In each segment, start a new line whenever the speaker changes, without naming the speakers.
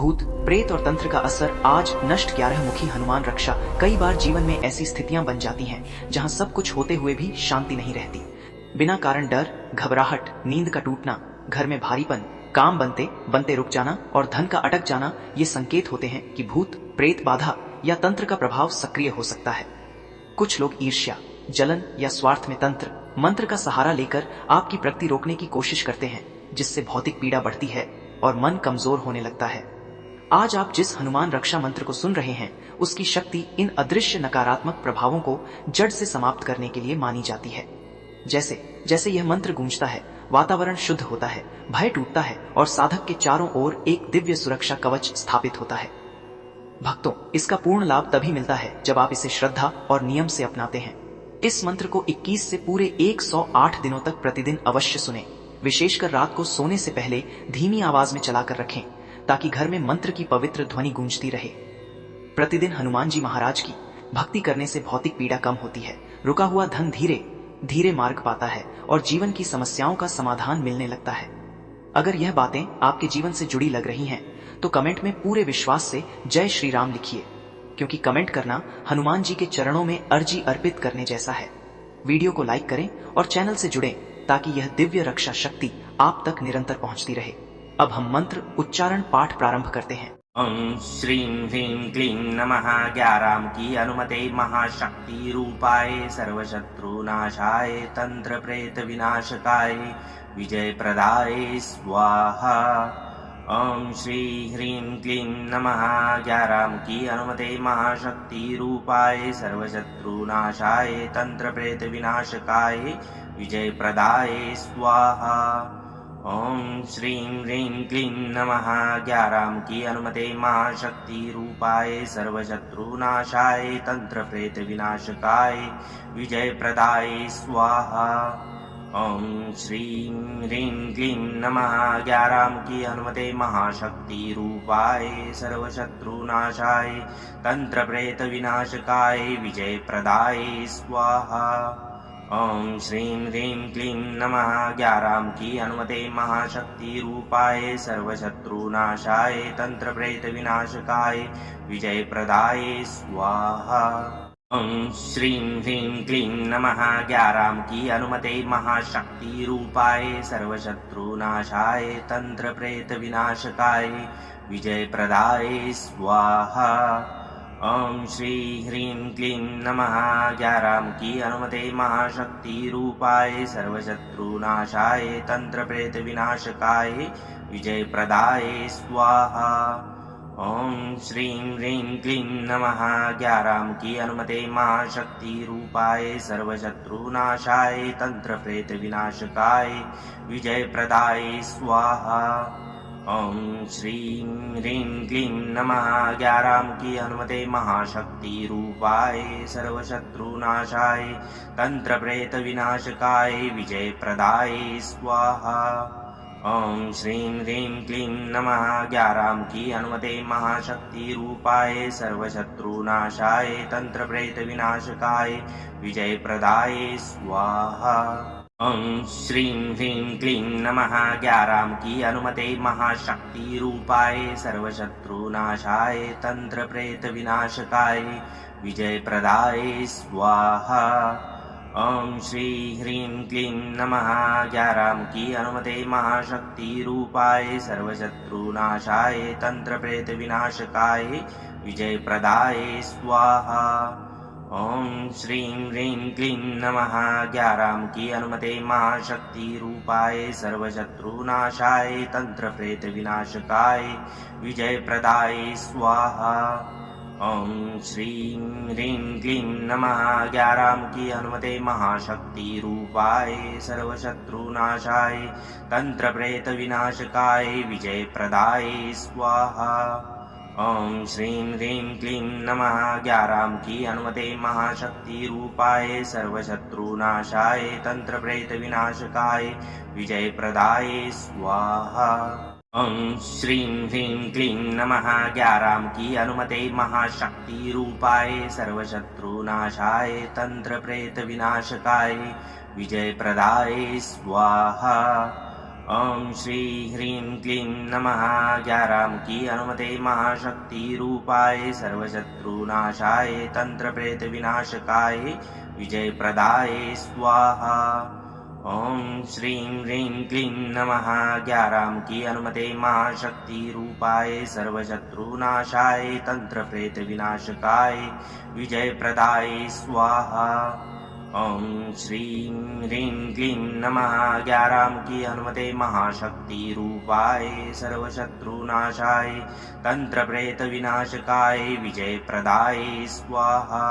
भूत, प्रेत और तंत्र का असर आज नष्ट 11 मुखी हनुमान रक्षा। कई बार जीवन में ऐसी स्थितियां बन जाती हैं जहां सब कुछ होते हुए भी शांति नहीं रहती। बिना कारण डर, घबराहट, नींद का टूटना, घर में भारीपन, काम बनते बनते रुक जाना और धन का अटक जाना ये संकेत होते हैं कि भूत, प्रेत बाधा या तंत्र का प्रभाव सक्रिय हो सकता है। कुछ लोग ईर्ष्या, जलन या स्वार्थ में तंत्र मंत्र का सहारा लेकर आपकी प्रगति रोकने की कोशिश करते हैं, जिससे भौतिक पीड़ा बढ़ती है और मन कमजोर होने लगता है। आज आप जिस हनुमान रक्षा मंत्र को सुन रहे हैं, उसकी शक्ति इन अदृश्य नकारात्मक प्रभावों को जड़ से समाप्त करने के लिए मानी जाती है। जैसे जैसे यह मंत्र गूंजता है, वातावरण शुद्ध होता है, भय टूटता है और साधक के चारों ओर एक दिव्य सुरक्षा कवच स्थापित होता है। भक्तों, इसका पूर्ण लाभ तभी मिलता है जब आप इसे श्रद्धा और नियम से अपनाते हैं। इस मंत्र को 21 से पूरे 108 दिनों तक प्रतिदिन अवश्य सुनें। विशेषकर रात को सोने से पहले धीमी आवाज में चलाकर रखें, ताकि घर में मंत्र की पवित्र ध्वनि गूंजती रहे। प्रतिदिन हनुमान जी महाराज की भक्ति करने से भौतिक पीड़ा कम होती है, रुका हुआ धन धीरे धीरे मार्ग पाता है और जीवन की समस्याओं का समाधान मिलने लगता है। अगर यह बातें आपके जीवन से जुड़ी लग रही हैं, तो कमेंट में पूरे विश्वास से जय श्री राम लिखिए, क्योंकि कमेंट करना हनुमान जी के चरणों में अर्जी अर्पित करने जैसा है। वीडियो को लाइक करें और चैनल से जुड़ें, ताकि यह दिव्य रक्षा शक्ति आप तक निरंतर पहुंचती रहे। अब हम मंत्र उच्चारण पाठ प्रारंभ करते हैं।
ओम श्रीं ह्रीं क्लीं नमः ग्याराम की अनुमते महाशक्ति रूपाय सर्वशत्रुनाशाय तंत्र प्रेत विनाशकाय विजय प्रदाय स्वाहा। ओम श्री ह्रीं क्लीं नमः ग्याराम की अनुमते महाशक्ति रूपाय सर्वशत्रुनाशाय तंत्र प्रेत विनाशकाय विजय प्रदाय स्वाहा। ओम श्रीं ह्रीं क्लीं नमः ग्याराम की अनुमते महाशक्ति रूपाय सर्वशत्रुनाशाय तंत्र प्रेत विनाशकाय विजय प्रदाय स्वाहा। ओम श्रीं ह्रीं क्लीं नमः ग्याराम की अनुमते महाशक्ति रूपाय सर्वशत्रुनाशाय तंत्र प्रेत विनाशकाय विजय प्रदाय स्वाहा। ओम श्रीं ह्रीं क्लीं नमः ग्याराम की अनुमते महाशक्ति रूपाय सर्वशत्रुनाशाय तंत्र प्रेत विनाशकाय विजय प्रदाय स्वाहा। ओम श्रीं ह्रीं क्लीं नमः ग्याराम की अनुमते महाशक्ति रूपाय सर्वशत्रुनाशाय तंत्र प्रेत विनाशकाय विजय प्रदाय स्वाहा। ओम श्री ह्रीं क्लीं नमः ग्याराम की अनुमते महाशक्ति रूपाय सर्वशत्रुनाशाय तंत्र प्रेत विनाशकाय विजय प्रदाय स्वाहा। ओम श्रीं ह्रीं क्लीं नमः ग्याराम की अनुमते महाशक्ति रूपाय सर्वशत्रुनाशाय तंत्र प्रेत विनाशकाय विजय प्रदाय स्वाहा। ओम श्रीं ह्रीं क्लीं नमः ग्याराम की अनुमते महाशक्ति रूपाय सर्वशत्रुनाशाय तंत्र प्रेत विनाशकाय विजय प्रदाय स्वाहा। ओम श्रीं ह्रीं क्लीं नमः ग्याराम की अनुमते महाशक्ति रूपाय सर्वशत्रुनाशाय तंत्र प्रेत विनाशकाय विजय प्रदाय स्वाहा। ओम श्रीं ह्रीं क्लीं नमः ग्याराम की अनुमते महाशक्ति रूपाय सर्वशत्रुनाशाय तंत्र प्रेत विनाशकाय विजय प्रदाय स्वाहा। ओम श्री ह्रीं क्लीं नमः ग्याराम की अनुमते महाशक्ति रूपाय सर्वशत्रुनाशाय तंत्र प्रेत विनाशकाय विजय प्रदाय स्वाहा। ओम श्रीं ह्रीं क्लीं नमः ग्याराम की अनुमते महाशक्ति रूपाय सर्वशत्रुनाशाय तंत्र प्रेत विनाशकाय विजय प्रदाय स्वाहा। ओम श्रीं ह्रीं क्लीं नमः ग्याराम की अनुमते महाशक्ति रूपाय सर्वशत्रुनाशाय तंत्र प्रेत विनाशकाय विजय प्रदाय स्वाहा। ओम श्रीं ह्रीं क्लीं नमः ग्याराम की अनुमते महाशक्ति रूपाय सर्वशत्रुनाशाय तंत्र प्रेत विनाशकाय विजय प्रदाय स्वाहा। ओम श्रीं ह्रीं क्लीं नमः ग्याराम की अनुमते महाशक्ति रूपाय सर्वशत्रुनाशाय तंत्र प्रेत विनाशकाय विजय प्रदाय स्वाहा। ओम श्री ह्रीं क्लीं नमः ज्ञारामुखी हनुमते महाशक्ति रूपाय सर्वशत्रुनाशाय तंत्र प्रेत विनाशकाय विजय प्रदाय स्वाहा। ओम श्रीं ह्रीं क्लीं नमः ज्ञारामुखी हनुमते महाशक्ति रूपाय सर्वशत्रुनाशाय तंत्र प्रेत विनाशकाय विजय प्रदाय स्वाहा। ओम श्रीं ह्रीं क्लीं नमः ज्ञारामुखी हनुमते महाशक्ति रूपाय सर्वशत्रुनाशाय तंत्र प्रेत विनाशकाय विजय प्रदाय स्वाहा।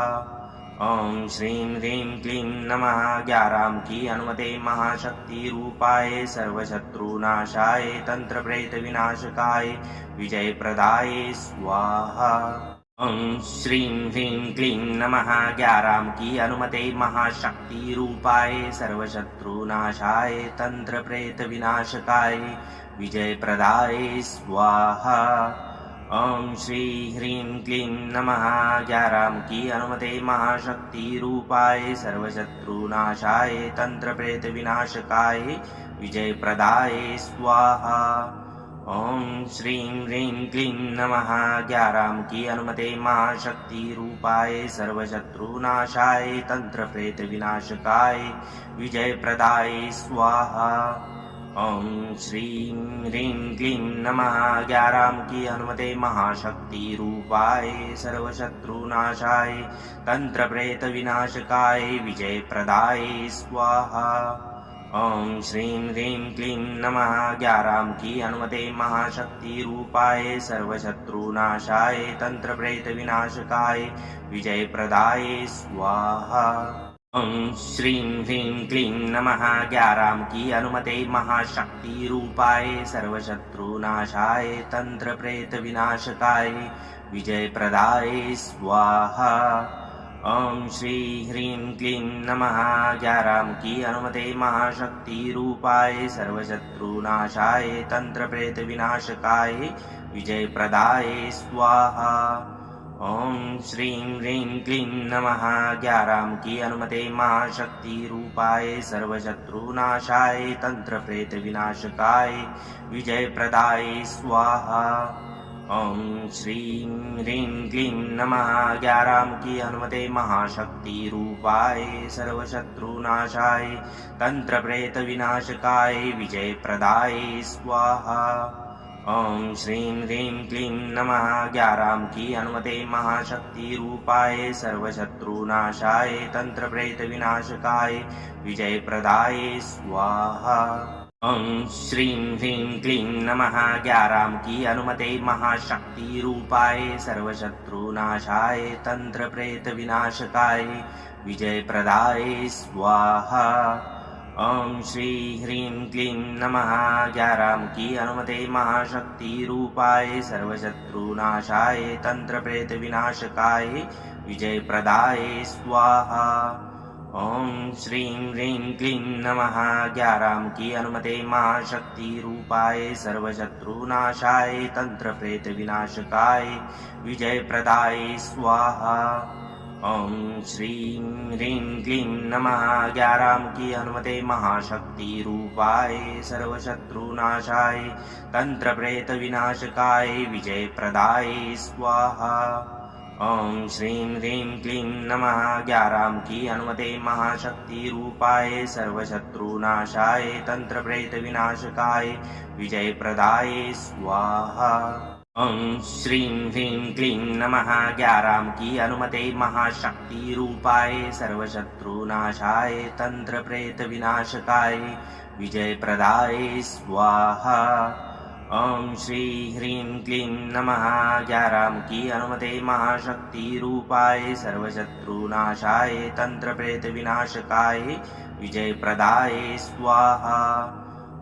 ओम श्रीं ह्रीं क्लीं नमः ज्ञारामुखी हनुमते महाशक्ति रूपाय सर्वशत्रुनाशाय तंत्र प्रेत विनाशकाय विजय प्रदाय स्वाहा। ओम श्रीं ह्रीं क्लीं नमः ज्ञारामुखी हनुमते महाशक्ति रूपाय सर्वशत्रुनाशाय तंत्र प्रेत विनाशकाय विजय प्रदाय स्वाहा। ओम श्री ह्रीं क्लीं नमः ज्ञारामुखी हनुमते महाशक्ति रूपाय सर्वशत्रुनाशाय तंत्र प्रेत विनाशकाय विजय प्रदाय स्वाहा। ओम श्रीं ह्रीं क्लीं नमः ज्ञारामुखी हनुमते महाशक्ति रूपाय सर्वशत्रुनाशाय तंत्र प्रेत विनाशकाय विजय प्रदाय स्वाहा। ओम श्रीं ह्रीं क्लीं नमः ज्ञारामुखी हनुमते महाशक्ति रूपाय सर्वशत्रुनाशाय तंत्र प्रेत विनाशकाय विजय प्रदाय स्वाहा। ओम श्रीं ह्रीं क्लीं नमः ज्ञारामुखी हनुमते महाशक्ति रूपाय सर्वशत्रुनाशाय तंत्र प्रेत विनाशकाय विजय प्रदाय स्वाहा। ओम श्रीं ह्रीं क्लीं नमः ज्ञारामुखी हनुमते महाशक्ति रूपाय सर्वशत्रुनाशाय तंत्र प्रेत विनाशकाय विजय प्रदाय स्वाहा। ओम श्री ह्रीं क्लीं नमः ज्ञारामुखी हनुमते महाशक्ति रूपाय सर्वशत्रुनाशाय तंत्र प्रेत विनाशकाय विजय प्रदाय स्वाहा। ओम श्रीं ह्रीं क्लीं नमः ज्ञारामुखी हनुमते महाशक्ति रूपाय सर्वशत्रुनाशाय तंत्र प्रेत विनाशकाय विजय प्रदाय स्वाहा। ओम श्रीं ह्रीं क्लीं नमः ज्ञारामुखी हनुमते महाशक्ति रूपाय सर्वशत्रुनाशाय तंत्र प्रेत विनाशकाय विजय प्रदाय स्वाहा। ओम श्रीं ह्रीं क्लीं नमः ज्ञारामुखी हनुमते महाशक्ति रूपाय सर्वशत्रुनाशाय तंत्र प्रेत विनाशकाय विजय प्रदाय स्वाहा। ओम श्रीं ह्रीं क्लीं नमः ज्ञारामुखी हनुमते महाशक्ति रूपाय सर्वशत्रुनाशाय तंत्र प्रेत विनाशकाय विजय प्रदाय स्वाहा। ओम श्री ह्रीं क्लीं नमः ज्ञारामुखी हनुमते महाशक्ति रूपाय सर्वशत्रुनाशाय तंत्र प्रेत विनाशकाय विजय प्रदाय स्वाहा। ओम श्रीं ह्रीं क्लीं नमः ज्ञारामुखी हनुमते महाशक्ति रूपाय सर्वशत्रुनाशाय तंत्र प्रेत विनाशकाय विजय प्रदाय स्वाहा। ओम श्रीं ह्रीं क्लीं नमः ज्ञारामुखी हनुमते महाशक्ति रूपाय सर्वशत्रुनाशाय तंत्र प्रेत विनाशकाय विजय प्रदाय स्वाहा। ओम श्रीं ह्रीं क्लीं नमः ज्ञारामुखी हनुमते महाशक्ति रूपाय सर्वशत्रुनाशाय तंत्र प्रेत विनाशकाय विजय प्रदाय स्वाहा। ओम श्रीं ह्रीं क्लीं नमः ज्ञारामुखी हनुमते महाशक्ति रूपाय सर्वशत्रुनाशाय तंत्र प्रेत विनाशकाय विजय प्रदाय स्वाहा। ओम श्री ह्रीं क्लीं नमः ज्ञारामुखी हनुमते महाशक्ति रूपाय सर्वशत्रुनाशाय तंत्र प्रेत विनाशकाय विजय प्रदाय स्वाहा।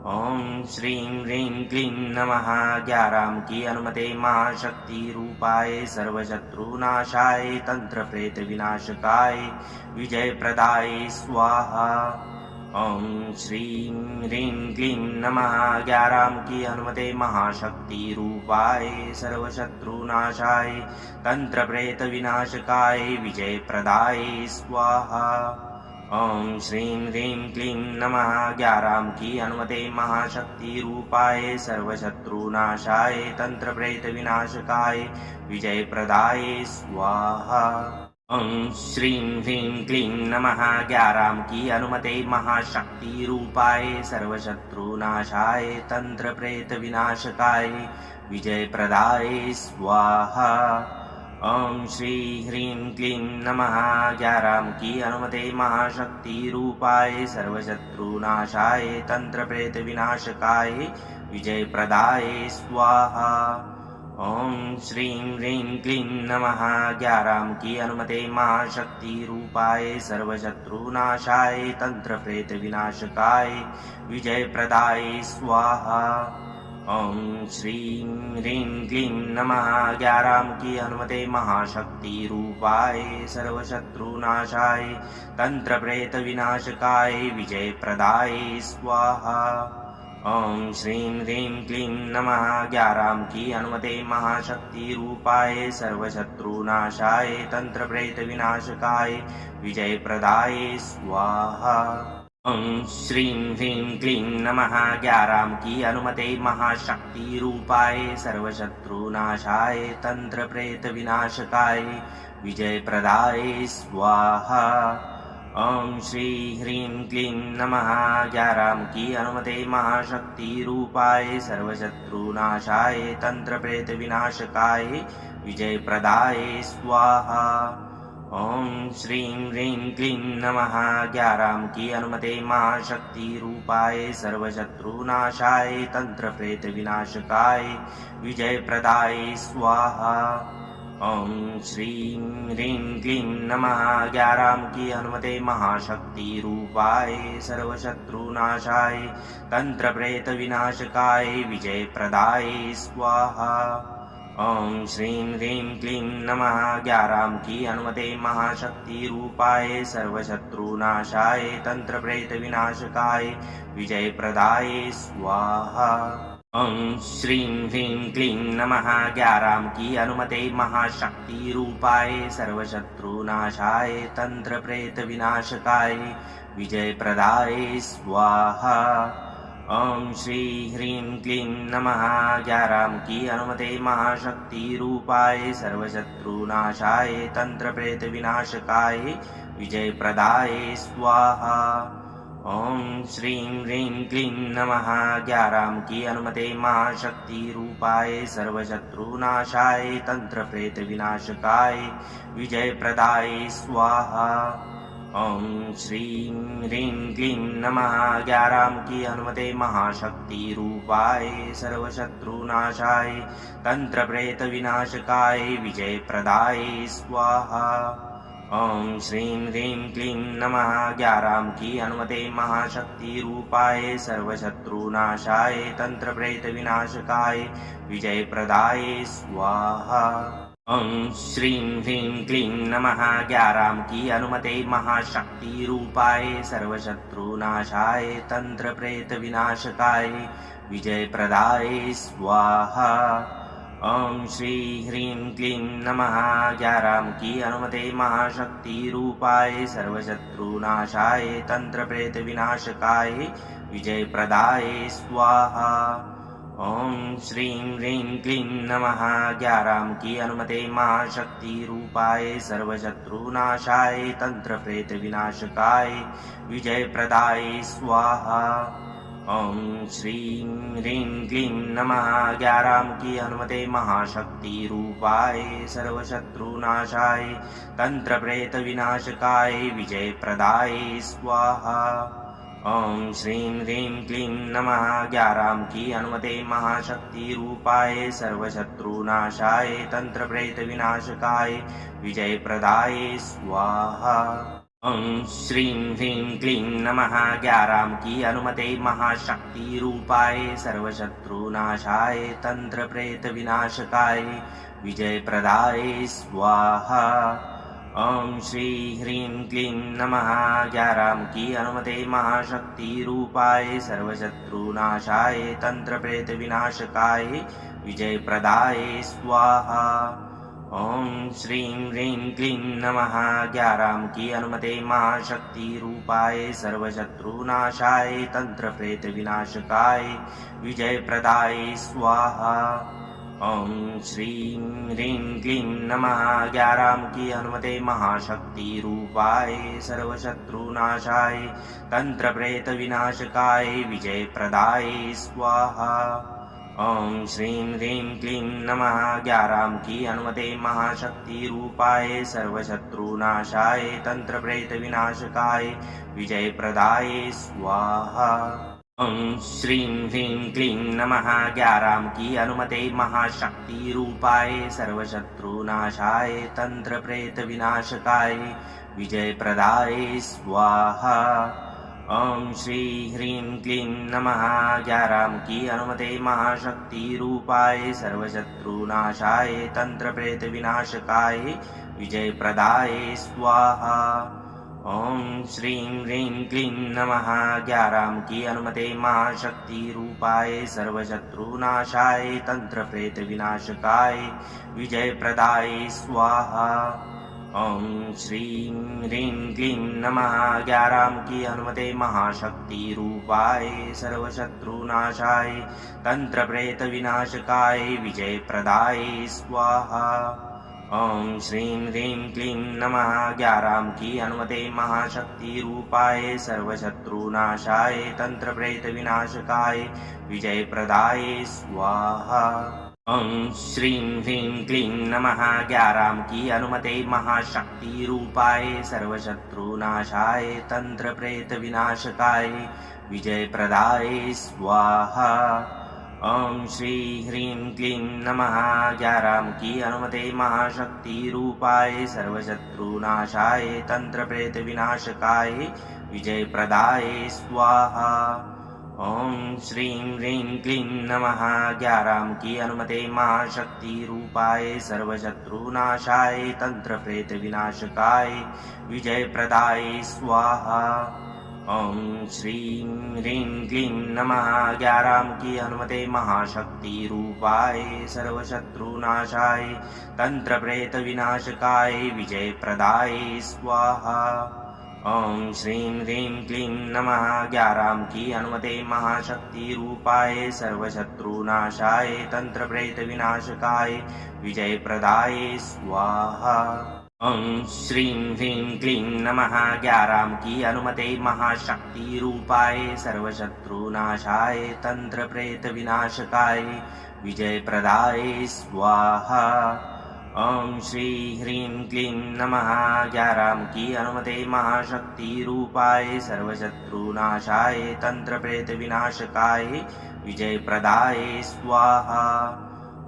ओम श्रीं ह्रीं क्लीं नमः ज्ञारामुखी हनुमते महाशक्ति रूपाय सर्वशत्रुनाशाय तंत्र प्रेत विनाशकाय विजय प्रदाय स्वाहा। ओम श्रीं ह्रीं क्लीं नमः ज्ञारामुखी हनुमते महाशक्ति रूपाय सर्वशत्रुनाशाय तंत्र प्रेत विनाशकाय विजय प्रदाय स्वाहा। ओम श्रीं ह्रीं क्लीं नमः 11 की अनुमते महाशक्ति रूपाय सर्वशत्रुनाशाय तंत्र प्रेत विनाशकाय विजय प्रदाय स्वाहा। ओम श्रीं ह्रीं क्लीं नमः 11 की अनुमते महाशक्ति रूपाय सर्वशत्रुनाशाय तंत्र प्रेत विनाशकाय विजय प्रदाय स्वाहा। ओम श्री ह्रीं क्लीं नमः 11 की अनुमते महाशक्ति रूपाय सर्वशत्रुनाशाय तंत्र प्रेत विनाशकाय विजय प्रदाय स्वाहा। ओम श्रीं ह्रीं क्लीं नमः 11 की अनुमते महाशक्ति रूपाय सर्वशत्रुनाशाय तंत्र प्रेत विनाशकाय विजय प्रदाय स्वाहा। ओम श्रीं ह्रीं क्लीं नमः 11 की अनुमते महाशक्ति रूपाय सर्वशत्रुनाशाय तंत्र प्रेत विनाशकाय विजय प्रदाय स्वाहा। ओम श्रीं ह्रीं क्लीं नमः 11 की अनुमते महाशक्ति रूपाय सर्वशत्रुनाशाय तंत्र प्रेत विनाशकाय विजय प्रदाय स्वाहा। ओम श्रीं ह्रीं क्लीं नमः 11 की अनुमते महाशक्ति रूपाय सर्वशत्रुनाशाय तंत्र प्रेत विनाशकाय विजय प्रदाय स्वाहा। ओम श्री ह्रीं क्लीं नमः 11 की अनुमते महाशक्ति रूपाय सर्वशत्रुनाशाय तंत्र प्रेत विनाशकाय विजय प्रदाय स्वाहा। ओम श्रीं ह्रीं क्लीं नमः 11 की अनुमते महाशक्ति रूपाय सर्वशत्रुनाशाय तंत्र प्रेत विनाशकाय विजय प्रदाय स्वाहा। ओम श्रीं ह्रीं क्लीं नमः 11 की अनुमते महाशक्ति रूपाय सर्वशत्रुनाशाय तंत्र प्रेत विनाशकाय विजय प्रदाय स्वाहा। ओम श्रीं ह्रीं क्लीं नमः 11 की अनुमते महाशक्ति रूपाय सर्वशत्रुनाशाय तंत्र प्रेत विनाशकाय विजय प्रदाय स्वाहा। ओम श्रीं ह्रीं क्लीं नमः 11 की अनुमते महाशक्ति रूपाय सर्वशत्रुनाशाय तंत्र प्रेत विनाशकाय विजय प्रदाय स्वाहा। ओम श्री ह्रीं क्लीं नमः 11 की अनुमते महाशक्ति रूपाय सर्वशत्रुनाशाय तंत्र प्रेत विनाशकाय विजय प्रदाय स्वाहा। ओम श्रीं ह्रीं क्लीं नमः 11 की अनुमते महाशक्ति रूपाय सर्वशत्रुनाशाय तंत्र प्रेत विनाशकाय विजय प्रदाय स्वाहा। ओम श्रीं ह्रीं क्लीं नमः 11 की अनुमते महाशक्ति रूपाय सर्वशत्रुनाशाय तंत्र प्रेत विनाशकाय विजय प्रदाय स्वाहा। ओम श्रीं ह्रीं क्लीं नमः 11 की अनुमते महाशक्ति रूपाय सर्वशत्रुनाशाय तंत्र प्रेत विनाशकाय विजय प्रदाय स्वाहा। ओम श्रीं ह्रीं क्लीं नमः 11 की अनुमते महाशक्ति रूपाय सर्वशत्रुनाशाय तंत्र प्रेत विनाशकाय विजय प्रदाय स्वाहा। ओम श्री ह्रीं क्लीं नमः 11 की अनुमते महाशक्ति रूपाय सर्वशत्रुनाशाय तंत्र प्रेत विनाशकाय विजय प्रदाय स्वाहा। ओम श्रीं ह्रीं क्लीं नमः 11 की अनुमते महाशक्ति रूपाय सर्वशत्रुनाशाय तंत्र प्रेत विनाशकाय विजय प्रदाय स्वाहा। ओम श्रीं ह्रीं क्लीं नमः 11 की अनुमते महाशक्ति रूपाय सर्वशत्रुनाशाय तंत्र प्रेत विनाशकाय विजय प्रदाय स्वाहा। ओम श्रीं ह्रीं क्लीं नमः 11 की अनुमते महाशक्ति रूपाय सर्वशत्रुनाशाय तंत्र प्रेत विनाशकाय विजय प्रदाय स्वाहा। ओम श्रीं ह्रीं क्लीं नमः 11 की अनुमते महाशक्ति रूपाय सर्वशत्रुनाशाय तंत्र प्रेत विनाशकाय विजय प्रदाय स्वाहा। ओम श्री ह्रीं क्लीं नमः 11 की अनुमते महाशक्ति रूपाय सर्वशत्रुनाशाय तंत्र प्रेत विनाशकाय विजय प्रदाय स्वाहा। ओम श्रीं ह्रीं क्लीं नमः ग्याराम की अनुमते महाशक्ति रूपाय सर्वशत्रुनाशाय तंत्र प्रेत विनाशकाय विजय प्रदाय स्वाहा। ओम श्रीं ह्रीं क्लीं नमः ग्याराम की अनुमते महाशक्ति रूपाय सर्वशत्रुनाशाय तंत्र प्रेत विनाशकाय विजय प्रदाय स्वाहा। ओम श्रीं ह्रीं क्लीं नमः ग्याराम की अनुमते महाशक्ति रूपाय सर्वशत्रुनाशाय तंत्र प्रेत विनाशकाय विजय प्रदाय स्वाहा। ओम श्रीं ह्रीं क्लीं नमः ग्याराम की अनुमते महाशक्ति रूपाय सर्वशत्रुनाशाय तंत्र प्रेत विनाशकाय विजय प्रदाय स्वाहा। ओम श्री ह्रीं क्लीं नमः ग्याराम की अनुमते महाशक्ति रूपाय सर्वशत्रुनाशाय तंत्र प्रेत विनाशकाय विजय प्रदाय स्वाहा। ओम श्रीं ह्रीं क्लीं नमः ग्याराम की अनुमते महाशक्ति रूपाय सर्वशत्रुनाशाय तंत्र प्रेत विनाशकाय विजय प्रदाय स्वाहा। ओम श्रीं ह्रीं क्लीं नमः ग्याराम की अनुमते महाशक्ति रूपाय सर्वशत्रुनाशाय तंत्र प्रेत विनाशकाय विजय प्रदाय स्वाहा। ओम श्रीं ह्रीं क्लीं नमः ग्याराम की अनुमते महाशक्ति रूपाय सर्वशत्रुनाशाय तंत्र प्रेत विनाशकाय विजय प्रदाय स्वाहा। ओम श्रीं ह्रीं क्लीं नमः ग्याराम की अनुमते महाशक्ति रूपाय सर्वशत्रुनाशाय तंत्र प्रेत विनाशकाय विजय प्रदाय स्वाहा। ओम श्री ह्रीं क्लीं नमः ग्याराम की अनुमते महाशक्ति रूपाय सर्वशत्रुनाशाय तंत्र प्रेत विनाशकाय विजय प्रदाय स्वाहा। ओम श्रीं ह्रीं क्लीं नमः ग्याराम की अनुमते महाशक्ति रूपाय सर्वशत्रुनाशाय तंत्र प्रेत विनाशकाय विजय प्रदाय स्वाहा। ओम श्रीं ह्रीं क्लीं नमः ग्याराम की अनुमते महाशक्ति रूपाय सर्वशत्रुनाशाय तंत्र प्रेत विनाशकाय विजय प्रदाय स्वाहा। ओम श्रीं ह्रीं क्लीं नमः ग्याराम की अनुमते महाशक्ति रूपाय सर्वशत्रुनाशाय तंत्र प्रेत विनाशकाय विजय प्रदाय स्वाहा। ओम श्रीं ह्रीं क्लीं नमः ग्याराम की अनुमते महाशक्ति रूपाय सर्वशत्रुनाशाय तंत्र प्रेत विनाशकाय विजय प्रदाय स्वाहा। ओम श्री ह्रीं क्लीं नमः ग्याराम की अनुमते महाशक्ति रूपाय सर्वशत्रुनाशाय तंत्र प्रेत विनाशकाय विजय प्रदाय स्वाहा।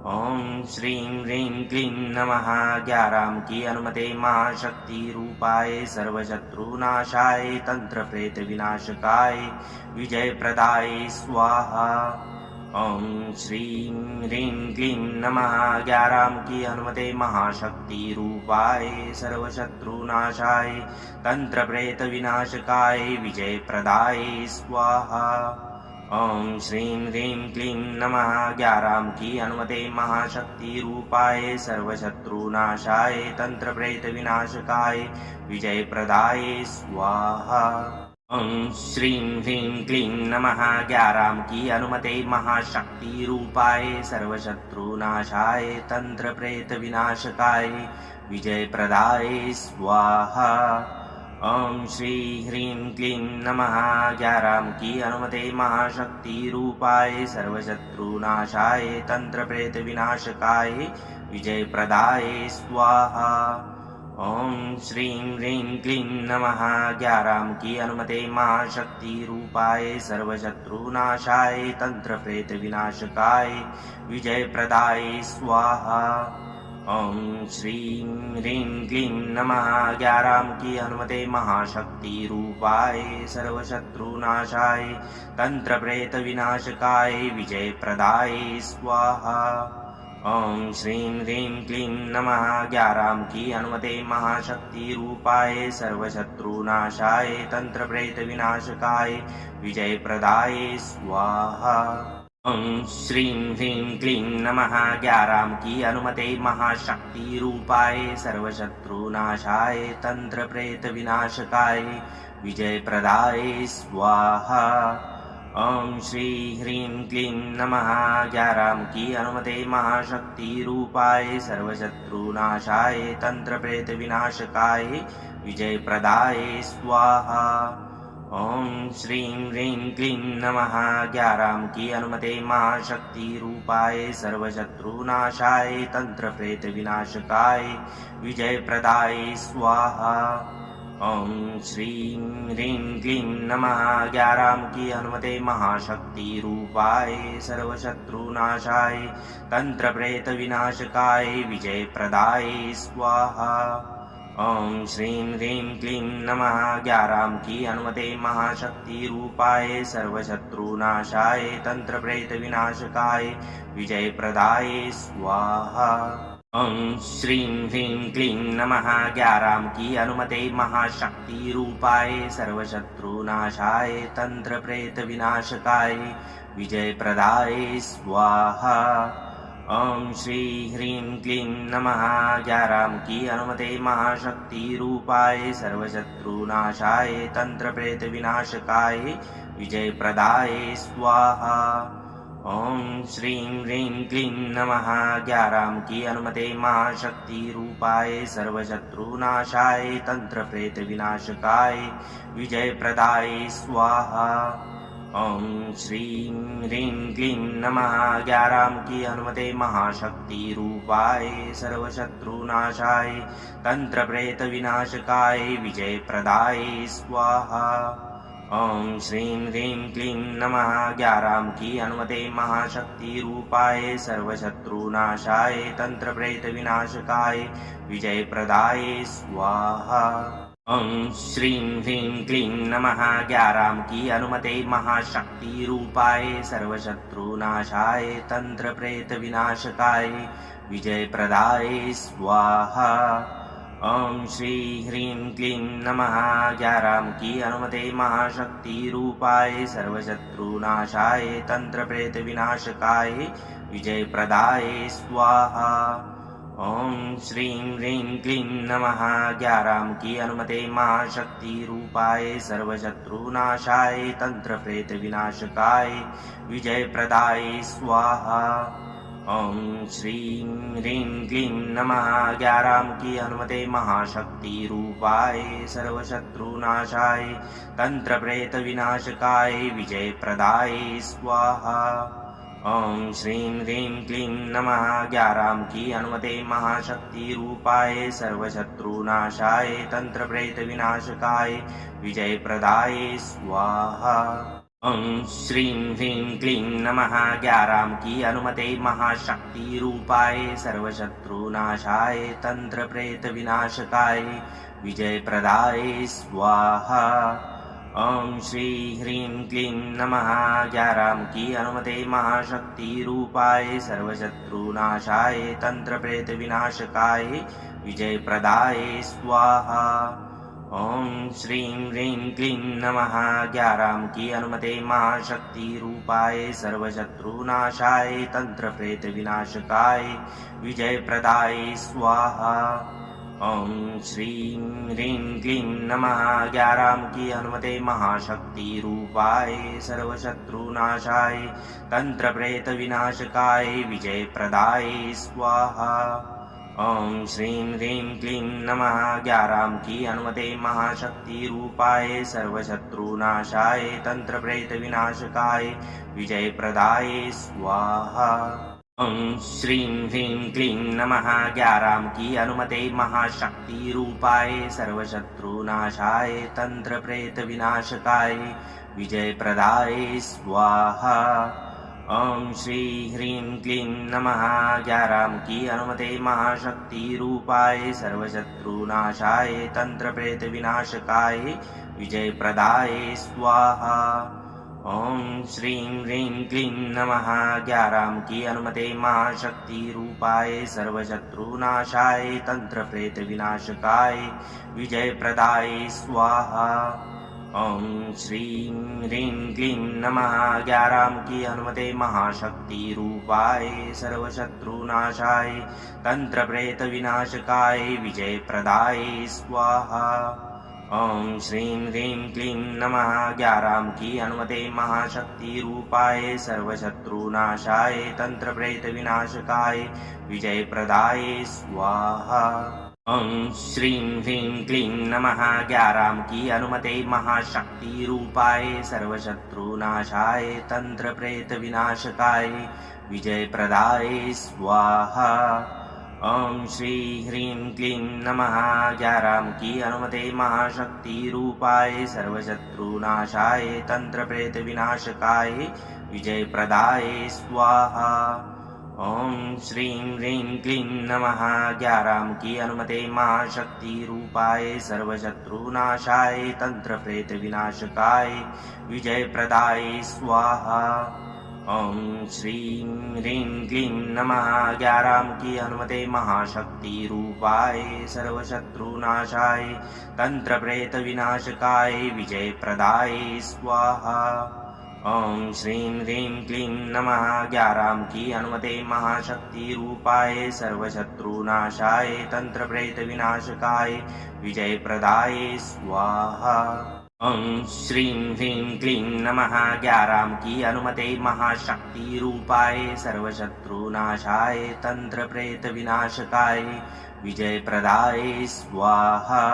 ओम श्रीं ह्रीं क्लीं नमः ग्याराम की अनुमते महाशक्ति रूपाय सर्वशत्रुनाशाय तंत्र प्रेत विनाशकाय विजय प्रदाय स्वाहा। ओम श्रीं ह्रीं क्लीं नमः ग्याराम की अनुमते महाशक्ति रूपाय सर्वशत्रुनाशाय तंत्र प्रेत विनाशकाय विजय प्रदाय स्वाहा। ओम श्रीं ह्रीं क्लीं नमः ग्याराम की अनुमते महाशक्ति रूपाय सर्वशत्रुनाशाय तंत्र प्रेत विनाशकाय विजय प्रदाय स्वाहा। ओम श्रीं ह्रीं क्लीं नमः ग्याराम की अनुमते महाशक्ति रूपाय सर्वशत्रुनाशाय तंत्र प्रेत विनाशकाय विजय प्रदाय स्वाहा। ओम श्री ह्रीं क्लीं नमः ग्याराम की अनुमते महाशक्ति रूपाय सर्वशत्रुनाशाय तंत्र प्रेत विनाशकाय विजय प्रदाय स्वाहा। ओम श्रीं ह्रीं क्लीं नमः ग्याराम की अनुमते महाशक्ति रूपाय सर्वशत्रुनाशाय तंत्र प्रेत विनाशकाय विजय प्रदाय स्वाहा। ओम श्रीं ह्रीं क्लीं नमः ग्याराम की अनुमते महाशक्ति रूपाय सर्वशत्रुनाशाय तंत्र प्रेत विनाशकाय विजय प्रदाय स्वाहा। ओम श्रीं ह्रीं क्लीं नमः ग्याराम की अनुमते महाशक्ति रूपाय सर्वशत्रुनाशाय तंत्र प्रेत विनाशकाय विजय प्रदाय स्वाहा। ओम श्रीं ह्रीं क्लीं नमः 11 की अनुमते महाशक्ति रूपाय सर्वशत्रुनाशाय तंत्र प्रेत विनाशकाय विजय प्रदाय स्वाहा। ओम श्री ह्रीं क्लीं नमः 11 की अनुमते महाशक्ति रूपाय सर्वशत्रुनाशाय तंत्र प्रेत विनाशकाय विजय प्रदाय स्वाहा। ओम श्रीं ह्रीं क्लीं नमः 11 की अनुमते महाशक्ति रूपाय सर्वशत्रुनाशाय तंत्र प्रेत विनाशकाय विजय प्रदाय स्वाहा। ओम श्रीं ह्रीं क्लीं नमः 11 की अनुमते महाशक्ति रूपाय सर्वशत्रुनाशाय तंत्र प्रेत विनाशकाय विजय प्रदाय स्वाहा। ओम श्रीं ह्रीं क्लीं नमः 11 की अनुमते महाशक्ति रूपाय सर्वशत्रुनाशाय तंत्र प्रेत विनाशकाय विजय प्रदाय स्वाहा। ओम श्रीं ह्रीं क्लीं नमः 11 की अनुमते महाशक्ति रूपाय सर्वशत्रुनाशाय तंत्र प्रेत विनाशकाय विजय प्रदाय स्वाहा। ओम श्री ह्रीं क्लीं नमः 11 की अनुमते महाशक्ति रूपाय सर्वशत्रुनाशाय तंत्र प्रेत विनाशकाय विजय प्रदाय स्वाहा। ओम श्रीं ह्रीं क्लीं नमः 11 की अनुमते महाशक्ति रूपाय सर्वशत्रुनाशाय तंत्र प्रेत विनाशकाय विजय प्रदाय स्वाहा। ओम श्रीं ह्रीं क्लीं नमः 11 की अनुमते महाशक्ति रूपाय सर्वशत्रुनाशाय तंत्र प्रेत विनाशकाय विजय प्रदाय स्वाहा। ओम श्रीं ह्रीं क्लीं नमः 11 की अनुमते महाशक्ति रूपाय सर्वशत्रुनाशाय तंत्र प्रेत विनाशकाय विजय प्रदाय स्वाहा। ओम श्रीं ह्रीं क्लीं नमः 11 की अनुमते महाशक्ति रूपाय सर्वशत्रुनाशाय तंत्र प्रेत विनाशकाय विजय प्रदाय स्वाहा। ओम श्री ह्रीं क्लीं नमः 11 की अनुमते महाशक्ति रूपाय सर्वशत्रुनाशाय तंत्र प्रेत विनाशकाय विजय प्रदाय स्वाहा। ओम श्रीं ह्रीं क्लीं नमः 11 की अनुमते महाशक्ति रूपाय सर्वशत्रुनाशाय तंत्र प्रेत विनाशकाय विजय प्रदाय स्वाहा। ओम श्रीं ह्रीं क्लीं नमः 11 की अनुमते महाशक्ति रूपाय सर्वशत्रुनाशाय तंत्र प्रेत विनाशकाय विजय प्रदाय स्वाहा। ओम श्रीं ह्रीं क्लीं नमः 11 की अनुमते महाशक्ति रूपाय सर्वशत्रुनाशाय तंत्र प्रेत विनाशकाय विजय प्रदाय स्वाहा। ओम श्रीं ह्रीं क्लीं नमः 11 की अनुमते महाशक्ति रूपाय सर्वशत्रुनाशाय तंत्र प्रेत विनाशकाय विजय प्रदाय स्वाहा। ओम श्री ह्रीं क्लीं नमः 11 की अनुमते महाशक्ति रूपाय सर्वशत्रुनाशाय तंत्र प्रेत विनाशकाय विजय प्रदाय स्वाहा। ओम श्रीं ह्रीं क्लीं नमः 11 की अनुमते महाशक्ति रूपाय सर्वशत्रुनाशाय तंत्र प्रेत विनाशकाय विजय प्रदाय स्वाहा। ओम श्रीं ह्रीं क्लीं नमः 11 की अनुमते महाशक्ति रूपाय सर्वशत्रुनाशाय तंत्र प्रेत विनाशकाय विजय प्रदाय स्वाहा। ओम श्रीं ह्रीं क्लीं नमः 11 की अनुमते महाशक्ति रूपाय सर्वशत्रुनाशाय तंत्र प्रेत विनाशकाय विजय प्रदाय स्वाहा। ओम श्रीं ह्रीं क्लीं नमः 11 की अनुमते महाशक्ति रूपाय सर्वशत्रुनाशाय तंत्र प्रेत विनाशकाय विजय प्रदाय स्वाहा। ओम श्री ह्रीं क्लीं नमः 11 की अनुमते महाशक्ति रूपाय सर्वशत्रुनाशाय तंत्र प्रेत विनाशकाय विजय प्रदाय स्वाहा। ओम श्रीं ह्रीं क्लीं नमः 11 की अनुमते महाशक्ति रूपाय सर्वशत्रुनाशाय तंत्र प्रेत विनाशकाय विजय प्रदाय स्वाहा। ॐ श्रीं ह्रीं क्लीं नमः ज्ञारामुखी हनुमते महाशक्ति रूपाय सर्वशत्रुनाशाय तंत्रप्रेत विनाशकाय विजयप्रदाय स्वाहा। ॐ श्रीं ह्रीं क्लीं नमः ज्ञारामुखी हनुमते महाशक्ति रूपाय सर्वशत्रुनाशाय तंत्रप्रेत विनाशकाय विजयप्रदाय स्वाहा। ॐ श्रीं ह्रीं क्लीं नमः ज्ञारामुखी हनुमते महाशक्ति रूपाय सर्वशत्रुनाशाय तंत्रप्रेत विनाशकाय विजयप्रदाय स्वाहा। ॐ श्रीं ह्रीं क्लीं नमः ज्ञारामुखी हनुमते महाशक्ति रूपाय सर्वशत्रुनाशाय तंत्रप्रेत विनाशकाय विजयप्रदाय स्वाहा। ॐ श्रीं ह्रीं क्लीं नमः ज्ञारामुखी हनुमते महाशक्ति रूपाय सर्वशत्रुनाशाय तंत्रप्रेत विनाशकाय विजयप्रदाय स्वाहा। ॐ श्रीं ह्रीं क्लीं नमः ज्ञारामुखी हनुमते महाशक्ति रूपाय सर्वशत्रुनाशाय तंत्रप्रेत विनाशकाय विजयप्रदाय स्वाहा। ॐ श्रीं ह्रीं क्लीं नमः ज्ञारामुखी हनुमते महाशक्ति रूपाय सर्वशत्रुनाशाय तंत्रप्रेत विनाशकाय विजयप्रदाय स्वाहा। ॐ श्रीं ह्रीं क्लीं नमः ज्ञारामुखी हनुमते महाशक्ति रूपाय सर्वशत्रुनाशाय तंत्रप्रेत विनाशकाय विजयप्रदाय स्वाहा।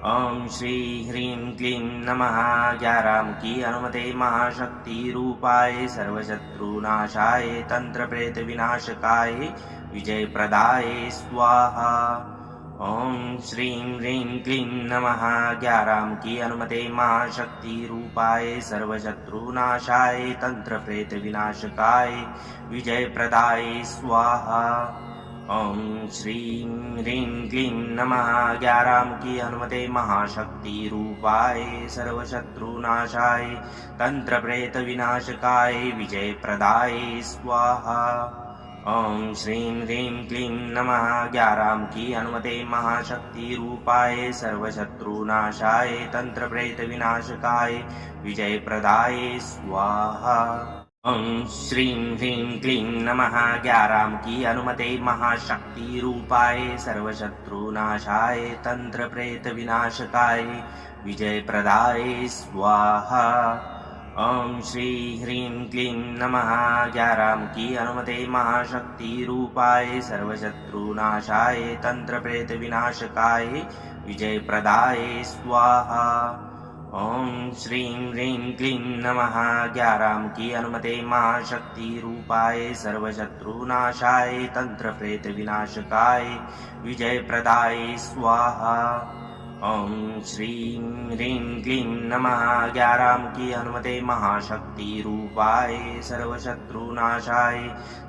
ॐ श्रीं ह्रीं क्लीं नमः ज्ञारामुखी हनुमते महाशक्ति रूपाय सर्वशत्रुनाशाय तंत्रप्रेत विनाशकाय विजयप्रदाय स्वाहा। ॐ श्रीं ह्रीं क्लीं नमः ज्ञारामुखी हनुमते महाशक्ति रूपाय सर्वशत्रुनाशाय तंत्रप्रेत विनाशकाय विजयप्रदाय स्वाहा। ॐ श्रीं ह्रीं क्लीं नमः ज्ञारामुखी हनुमते महाशक्ति रूपाय सर्वशत्रुनाशाय तंत्रप्रेत विनाशकाय विजयप्रदाय स्वाहा। ॐ श्रीं ह्रीं क्लीं नमः ज्ञारामुखी हनुमते महाशक्ति रूपाय सर्वशत्रुनाशाय तंत्रप्रेत विनाशकाय विजयप्रदाय स्वाहा। ॐ श्रीं ह्रीं क्लीं नमः ज्ञारामुखी हनुमते महाशक्ति रूपाय सर्वशत्रुनाशाय तंत्रप्रेत विनाशकाय विजयप्रदाय स्वाहा। ॐ श्रीं ह्रीं क्लीं नमः ज्ञारामुखी हनुमते महाशक्ति रूपाय सर्वशत्रुनाशाय तंत्रप्रेत विनाशकाय विजयप्रदाय स्वाहा। ॐ श्रीं ह्रीं क्लीं नमः ज्ञारामुखी हनुमते महाशक्ति रूपाय सर्वशत्रुनाशाय तंत्रप्रेत विनाशकाय विजयप्रदाय स्वाहा। ॐ श्रीं ह्रीं क्लीं नमः ज्ञारामुखी हनुमते महाशक्ति रूपाय सर्वशत्रुनाशाय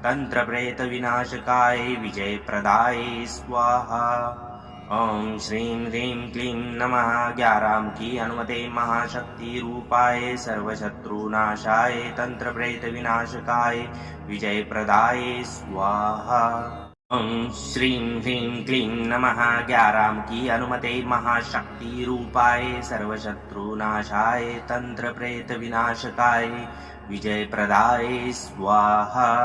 तंत्रप्रेत विनाशकाय विजयप्रदाय स्वाहा। ॐ श्रीं ह्रीं क्लीं नमः ज्ञारामुखी हनुमते महाशक्ति रूपाय सर्वशत्रुनाशाय तंत्रप्रेत विनाशकाय विजयप्रदाय स्वाहा। ॐ श्रीं ह्रीं क्लीं नमः ज्ञारामुखी हनुमते महाशक्ति रूपाय सर्वशत्रुनाशाय तंत्रप्रेत विनाशकाय विजयप्रदाय स्वाहा।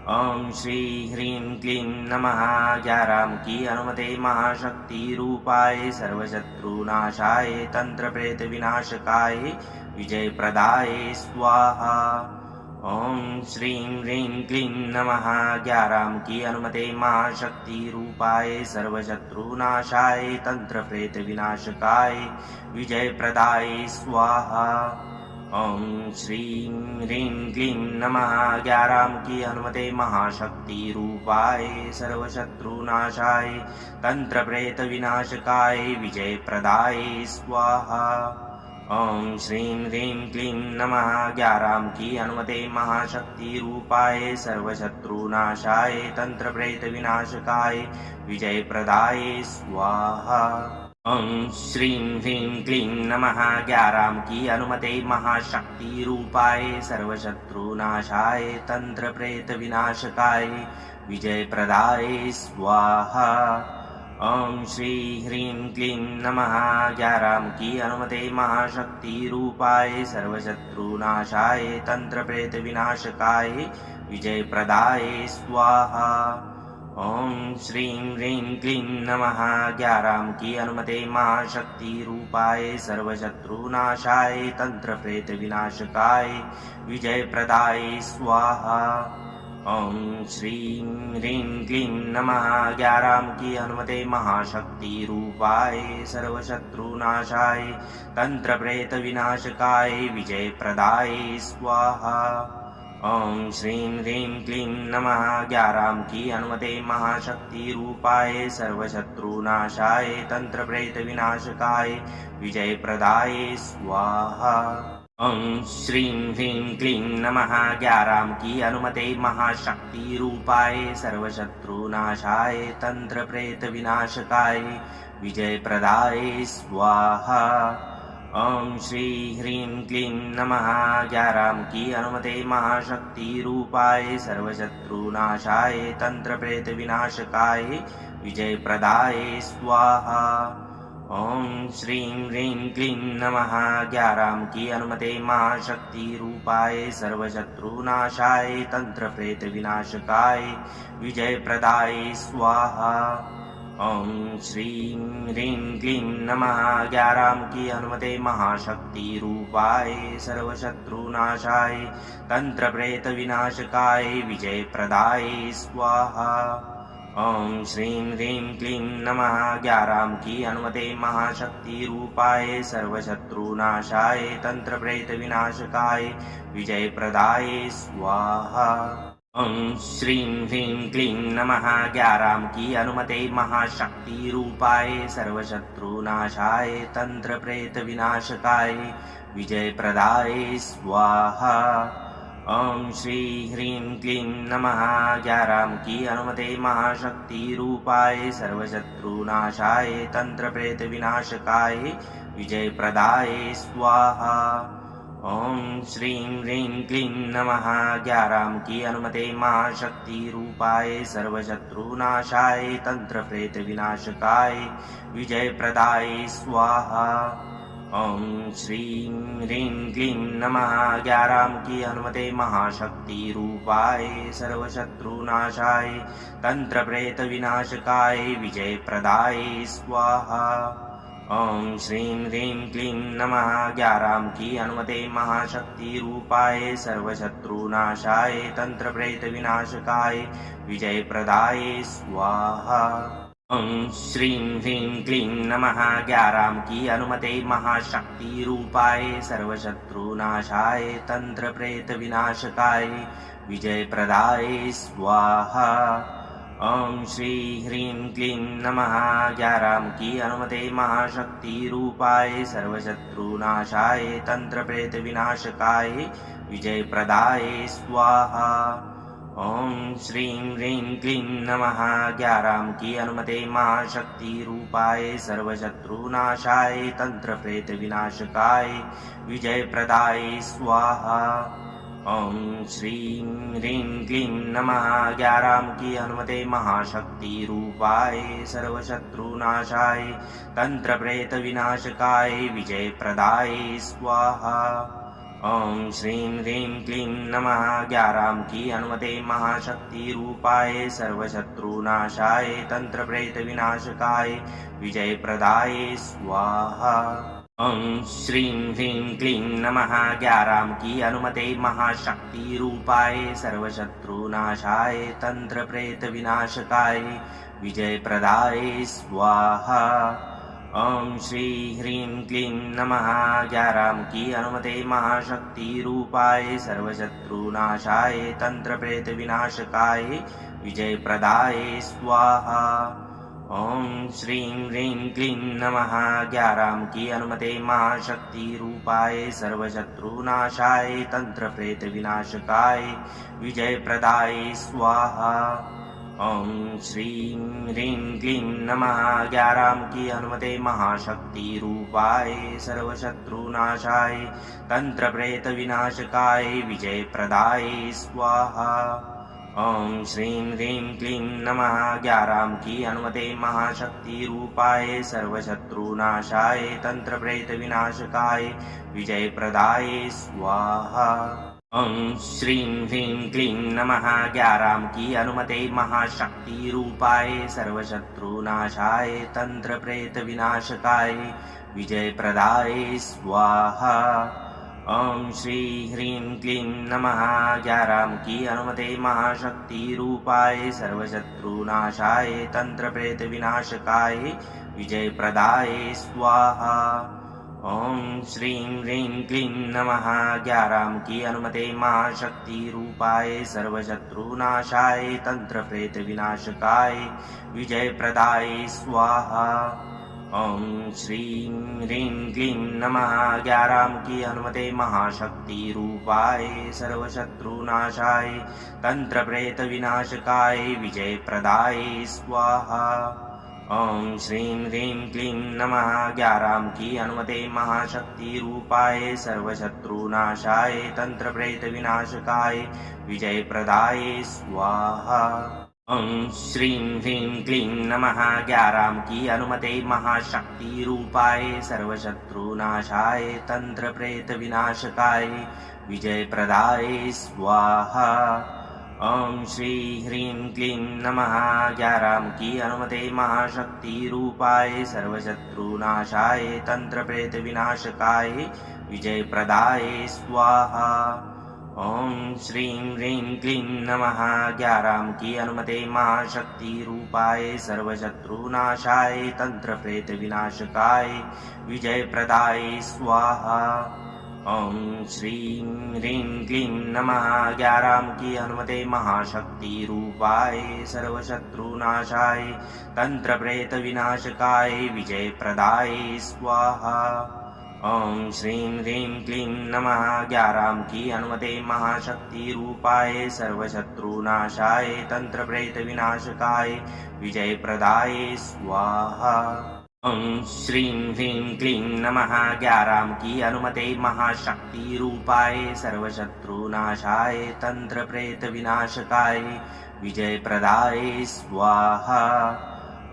ॐ श्रीं ह्रीं क्लीं नमः ज्ञारामुखी हनुमते महाशक्ति रूपाय सर्वशत्रुनाशाय तंत्रप्रेत विनाशकाय विजयप्रदाय स्वाहा। ॐ श्रीं ह्रीं क्लीं नमः ज्ञारामुखी हनुमते महाशक्ति रूपाय सर्वशत्रुनाशाय तंत्रप्रेत विनाशकाय विजयप्रदाय स्वाहा। ॐ श्रीं ह्रीं क्लीं नमः ज्ञारामुखी हनुमते महाशक्ति रूपाय सर्वशत्रुनाशाय तंत्रप्रेत विनाशकाय विजयप्रदाय स्वाहा। ॐ श्रीं ह्रीं क्लीं नमः ज्ञारामुखी हनुमते महाशक्ति रूपाय सर्वशत्रुनाशाय तंत्रप्रेत विनाशकाय विजयप्रदाय स्वाहा। ॐ श्रीं ह्रीं क्लीं नमः ज्ञारामुखी हनुमते महाशक्ति रूपाय सर्वशत्रुनाशाय तंत्रप्रेत विनाशकाय विजयप्रदाय स्वाहा। ओम श्री ह्रीं क्लीं नमः ज्ञारामुखी हनुमते महाशक्ति रूपाय सर्वशत्रुनाशाय तंत्र प्रेत विनाशकाय विजय प्रदाय स्वाहा। ओम श्रीं ह्रीं क्लीं नमः ज्ञारामुखी हनुमते महाशक्ति रूपाय सर्वशत्रुनाशाय तंत्र प्रेत विनाशकाय विजय प्रदाय स्वाहा। ओम श्रीं ह्रीं क्लीं नमः ज्ञारामुखी हनुमते महाशक्ति रूपाय सर्वशत्रुनाशाय तंत्र प्रेत विनाशकाय विजय प्रदाय स्वाहा। ओम श्रीं ह्रीं क्लीं नमः ज्ञारामुखी हनुमते महाशक्ति रूपाय सर्वशत्रुनाशाय तंत्र प्रेत विनाशकाय विजय प्रदाय स्वाहा। ओम श्रीं ह्रीं क्लीं नमः ज्ञारामुखी हनुमते महाशक्ति रूपाय सर्वशत्रुनाशाय तंत्र प्रेत विनाशकाय विजय प्रदाय स्वाहा। ओम श्री ह्रीं क्लीं नमः ज्ञारामुखी हनुमते महाशक्ति रूपाय सर्वशत्रुनाशाय तंत्र प्रेत विनाशकाय विजय प्रदाय स्वाहा। ओम श्रीं ह्रीं क्लीं नमः ज्ञारामुखी हनुमते महाशक्ति रूपाय सर्वशत्रुनाशाय तंत्र प्रेत विनाशकाय विजय प्रदाय स्वाहा। ओम श्रीं ह्रीं क्लीं नमः ज्ञारामुखी हनुमते महाशक्ति रूपाय सर्वशत्रुनाशाय तंत्र प्रेत विनाशकाय विजय प्रदाय स्वाहा। ओम श्रीं ह्रीं क्लीं नमः ज्ञारामुखी हनुमते महाशक्ति रूपाय सर्वशत्रुनाशाय तंत्र प्रेत विनाशकाय विजय प्रदाय स्वाहा। ओम श्रीं ह्रीं क्लीं नमः ज्ञारामुखी हनुमते महाशक्ति रूपाय सर्वशत्रुनाशाय तंत्र प्रेत विनाशकाय विजय प्रदाय स्वाहा। ओम श्री ह्रीं क्लीं नमः ज्ञारामुखी हनुमते महाशक्ति रूपाय सर्वशत्रुनाशाय तंत्र प्रेत विनाशकाय विजय प्रदाय स्वाहा। ओम श्रीं ह्रीं क्लीं नमः ज्ञारामुखी हनुमते महाशक्ति रूपाय सर्वशत्रुनाशाय तंत्र प्रेत विनाशकाय विजय प्रदाय स्वाहा। ओम श्रीं ह्रीं क्लीं नमः ज्ञारामुखी हनुमते महाशक्ति रूपाय सर्वशत्रुनाशाय तंत्र प्रेत विनाशकाय विजय प्रदाय स्वाहा। ओम श्रीं ह्रीं क्लीं नमः ज्ञारामुखी हनुमते महाशक्ति रूपाय सर्वशत्रुनाशाय तंत्र प्रेत विनाशकाय विजय प्रदाय स्वाहा। ओम श्रीं ह्रीं क्लीं नमः ज्ञारामुखी हनुमते महाशक्ति रूपाय सर्वशत्रुनाशाय तंत्र प्रेत विनाशकाय विजय प्रदाय स्वाहा। ओम श्री ह्रीं क्लीं नमः ज्ञारामुखी हनुमते महाशक्ति रूपाय सर्वशत्रुनाशाय तंत्र प्रेत विनाशकाय विजय प्रदाय स्वाहा। ओम श्रीं ह्रीं क्लीं नमः ज्ञारामुखी हनुमते महाशक्ति रूपाय सर्वशत्रुनाशाय तंत्र प्रेत विनाशकाय विजय प्रदाय स्वाहा। ओम श्रीं ह्रीं क्लीं नमः ज्ञारामुखी हनुमते महाशक्ति रूपाय सर्वशत्रुनाशाय तंत्र प्रेत विनाशकाय विजय प्रदाय स्वाहा। ओम श्रीं ह्रीं क्लीं नमः ज्ञारामुखी हनुमते महाशक्ति रूपाय सर्वशत्रुनाशाय तंत्र प्रेत विनाशकाय विजय प्रदाय स्वाहा। ओम श्रीं ह्रीं क्लीं नमः ज्ञारामुखी हनुमते महाशक्ति रूपाय सर्वशत्रुनाशाय तंत्र प्रेत विनाशकाय विजय प्रदाय स्वाहा। ओम श्री ह्रीं क्लीं नमः ज्ञारामुखी हनुमते महाशक्ति रूपाय सर्वशत्रुनाशाय तंत्र प्रेत विनाशकाय विजय प्रदाय स्वाहा। ओम श्रीं ह्रीं क्लीं नमः ज्ञारामुखी हनुमते महाशक्ति रूपाय सर्वशत्रुनाशाय तंत्र प्रेत विनाशकाय विजय प्रदाय स्वाहा। ओम श्रीं ह्रीं क्लीं नमः ज्ञारामुखी हनुमते महाशक्ति रूपाय सर्वशत्रुनाशाय तंत्र प्रेत विनाशकाय विजय प्रदाय स्वाहा। ओम श्रीं ह्रीं क्लीं नमः 11 की अनुमते महाशक्ति रूपाय सर्वशत्रुनाशाय तंत्र प्रेत विनाशकाय विजय प्रदाय स्वाहा। ओम श्रीं ह्रीं क्लीं नमः 11 की अनुमते महाशक्ति रूपाय सर्वशत्रुनाशाय तंत्र प्रेत विनाशकाय विजय प्रदाय स्वाहा। ओम श्री ह्रीं क्लीं नमः 11 की अनुमते महाशक्ति रूपाय सर्वशत्रुनाशाय तंत्र प्रेत विनाशकाय विजय प्रदाय स्वाहा। ओम श्रीं ह्रीं क्लीं नमः 11 की अनुमते महाशक्ति रूपाय सर्वशत्रुनाशाय तंत्र प्रेत विनाशकाय विजय प्रदाय स्वाहा। ओम श्रीं ह्रीं क्लीं नमः 11 की अनुमते महाशक्ति रूपाय सर्वशत्रुनाशाय तंत्र प्रेत विनाशकाय विजय प्रदाय स्वाहा। ओम श्रीं ह्रीं क्लीं नमः 11 की अनुमते महाशक्ति रूपाय सर्वशत्रुनाशाय तंत्र प्रेत विनाशकाय विजय प्रदाय स्वाहा। ओम श्रीं ह्रीं क्लीं नमः 11 की अनुमते महाशक्ति रूपाय सर्वशत्रुनाशाय तंत्र प्रेत विनाशकाय विजय प्रदाय स्वाहा। ओम श्री ह्रीं क्लीं नमः 11 की अनुमते महाशक्ति रूपाय सर्वशत्रुनाशाय तंत्र प्रेत विनाशकाय विजय प्रदाय स्वाहा। ओम श्रीं ह्रीं क्लीं नमः 11 की अनुमते महाशक्ति रूपाय सर्वशत्रुनाशाय तंत्र प्रेत विनाशकाय विजय प्रदाय स्वाहा। ओम श्रीं ह्रीं क्लीं नमः 11 की अनुमते महाशक्ति रूपाय सर्वशत्रुनाशाय तंत्र प्रेत विनाशकाय विजय प्रदाय स्वाहा। ओम श्रीं ह्रीं क्लीं नमः 11 की अनुमते महाशक्ति रूपाय सर्वशत्रुनाशाय तंत्र प्रेत विनाशकाय विजय प्रदाय स्वाहा। ओम श्रीं ह्रीं क्लीं नमः 11 की अनुमते महाशक्ति रूपाय सर्वशत्रुनाशाय तंत्र प्रेत विनाशकाय विजय प्रदाय स्वाहा।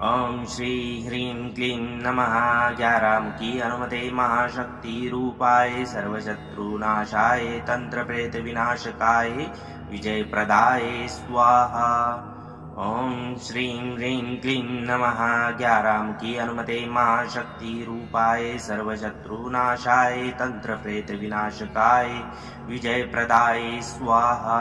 ओम श्री ह्रीं क्लीं नमः 11 की अनुमते महाशक्ति रूपाय सर्वशत्रुनाशाय तंत्र प्रेत विनाशकाय विजय प्रदाय स्वाहा। ओम श्रीं ह्रीं क्लीं नमः 11 की अनुमते महाशक्ति रूपाय सर्वशत्रुनाशाय तंत्र प्रेत विनाशकाय विजय प्रदाय स्वाहा।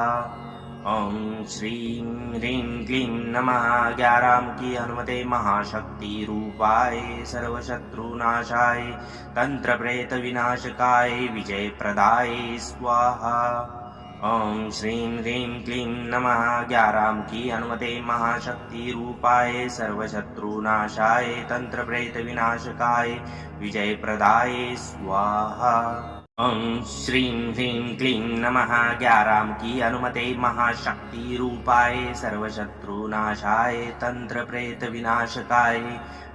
ओम श्रीं ह्रीं क्लीं नमः 11 की अनुमते महाशक्ति रूपाय सर्वशत्रुनाशाय तंत्र प्रेत विनाशकाय विजय प्रदाय स्वाहा। ओम श्रीं ह्रीं क्लीं नमः 11 की अनुमते महाशक्ति रूपाय सर्वशत्रुनाशाय तंत्र प्रेत विनाशकाय विजय प्रदाय स्वाहा। ओम श्रीं ह्रीं क्लीं नमः 11 की अनुमते महाशक्ति रूपाय सर्वशत्रुनाशाय तंत्र प्रेत विनाशकाय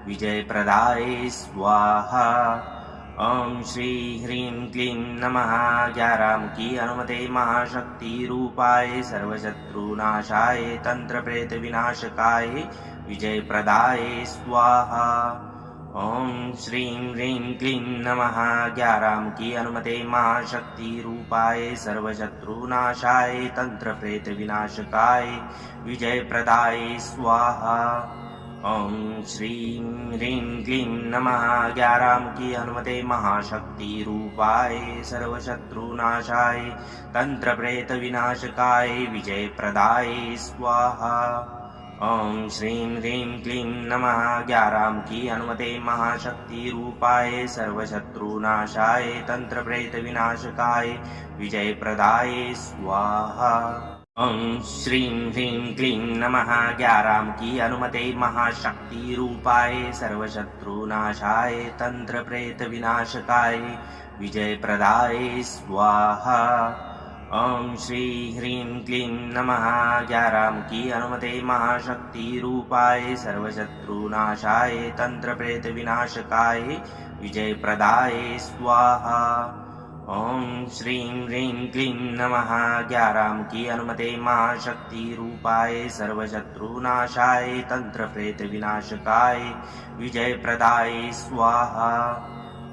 विजय प्रदाय स्वाहा। ओम श्री ह्रीं क्लीं नमः 11 की अनुमते महाशक्ति रूपाय सर्वशत्रुनाशाय तंत्र प्रेत विनाशकाय विजय प्रदाय स्वाहा। ओम श्रीं ह्रीं क्लीं नमः 11 की अनुमते महाशक्ति रूपाय सर्वशत्रुनाशाय तंत्र प्रेत विनाशकाय विजय प्रदाय स्वाहा। ओम श्रीं ह्रीं क्लीं नमः 11 की अनुमते महाशक्ति रूपाय सर्वशत्रुनाशाय तंत्र प्रेत विनाशकाय विजय प्रदाय स्वाहा। ओम श्रीं ह्रीं क्लीं नमः 11 की अनुमते महाशक्ति रूपाय सर्वशत्रुनाशाय तंत्र प्रेत विनाशकाय विजय प्रदाय स्वाहा। ओम श्रीं ह्रीं क्लीं नमः 11 की अनुमते महाशक्ति रूपाय सर्वशत्रुनाशाय तंत्र प्रेत विनाशकाय विजय प्रदाय स्वाहा। ओम श्री ह्रीं क्लीं नमः 11 की अनुमते महाशक्ति रूपाय सर्वशत्रुनाशाय तंत्र प्रेत विनाशकाय विजय प्रदाय स्वाहा। ओम श्रीं ह्रीं क्लीं नमः 11 की अनुमते महाशक्ति रूपाय सर्वशत्रुनाशाय तंत्र प्रेत विनाशकाय विजय प्रदाय स्वाहा।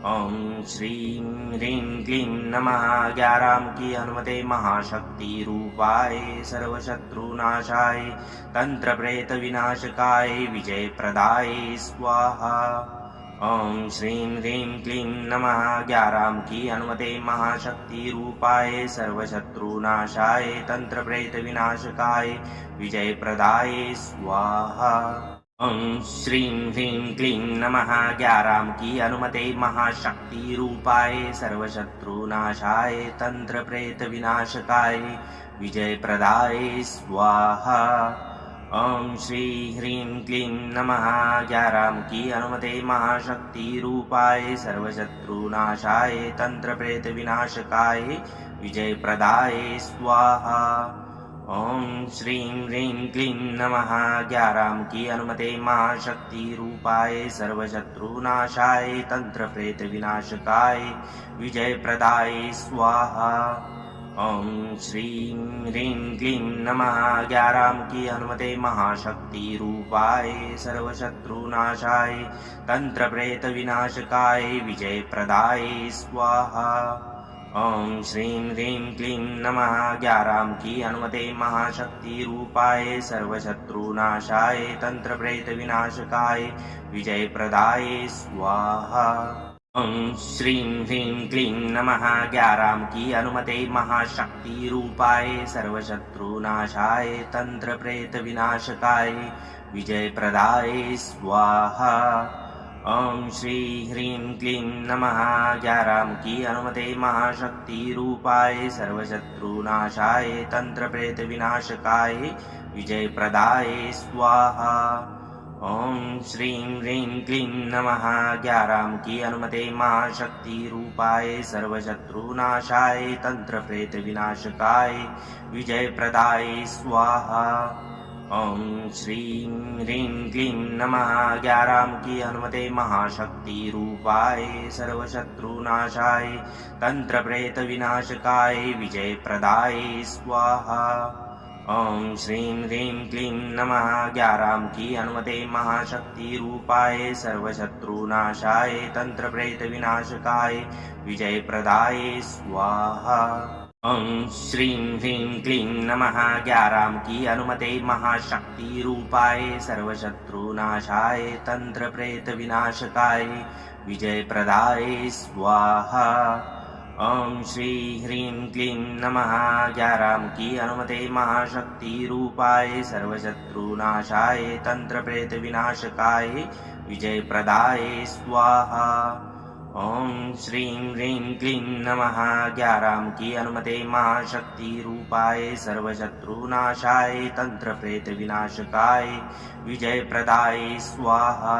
ओम श्रीं ह्रीं क्लीं नमः 11 की अनुमते महाशक्ति रूपाय सर्वशत्रुनाशाय तंत्र प्रेत विनाशकाय विजय प्रदाय स्वाहा। ओम श्रीं ह्रीं क्लीं नमः 11 की अनुमते महाशक्ति रूपाय सर्वशत्रुनाशाय तंत्र प्रेत विनाशकाय विजय प्रदाय स्वाहा। ओम श्रीं ह्रीं क्लीं नमः 11 की अनुमते महाशक्ति रूपाय सर्वशत्रुनाशाय तंत्र प्रेत विनाशकाय विजय प्रदाय स्वाहा। ओम श्री ह्रीं क्लीं नमः 11 की अनुमते महाशक्ति रूपाय सर्वशत्रुनाशाय तंत्र प्रेत विनाशकाय विजय प्रदाय स्वाहा। ओम श्रीं ह्रीं क्लीं नमः 11 की अनुमते महाशक्ति रूपाय सर्वशत्रुनाशाय तंत्र प्रेत विनाशकाय विजय प्रदाय स्वाहा। ओम श्रीं ह्रीं क्लीं नमः 11 की अनुमते महाशक्ति रूपाय सर्वशत्रुनाशाय तंत्र प्रेत विनाशकाय विजय प्रदाय स्वाहा। ओम श्रीं ह्रीं क्लीं नमः 11 की अनुमते महाशक्ति रूपाय सर्वशत्रुनाशाय तंत्र प्रेत विनाशकाय विजय प्रदाय स्वाहा। ओम श्रीं ह्रीं क्लीं नमः 11 की अनुमते महाशक्ति रूपाय सर्वशत्रुनाशाय तंत्र प्रेत विनाशकाय विजय प्रदाय स्वाहा। ओम श्री ह्रीं क्लीं नमः 11 की अनुमते महाशक्ति रूपाय सर्वशत्रुनाशाय तंत्र प्रेत विनाशकाय विजय प्रदाय स्वाहा। ओम श्रीं ह्रीं क्लीं नमः 11 की अनुमते महाशक्ति रूपाय सर्वशत्रुनाशाय तंत्र प्रेत विनाशकाय विजय प्रदाय स्वाहा। ओम श्रीं ह्रीं क्लीं नमः 11 की अनुमते महाशक्ति रूपाय सर्वशत्रुनाशाय तंत्र प्रेत विनाशकाय विजय प्रदाय स्वाहा। ओम श्रीं ह्रीं क्लीं नमः 11 की अनुमते महाशक्ति रूपाय सर्वशत्रुनाशाय तंत्र प्रेत विनाशकाय विजय प्रदाय स्वाहा। ओम श्रीं ह्रीं क्लीं नमः 11 की अनुमते महाशक्ति रूपाय सर्वशत्रुनाशाय तंत्र प्रेत विनाशकाय विजय प्रदाय स्वाहा। ओम श्री ह्रीं क्लीं नमः 11 की अनुमते महाशक्ति रूपाय सर्वशत्रुनाशाय तंत्र प्रेत विनाशकाय विजय प्रदाय स्वाहा। ओम श्रीं ह्रीं क्लीं नमः 11 की अनुमते महाशक्ति रूपाय सर्वशत्रुनाशाय तंत्र प्रेत विनाशकाय विजय प्रदाय स्वाहा।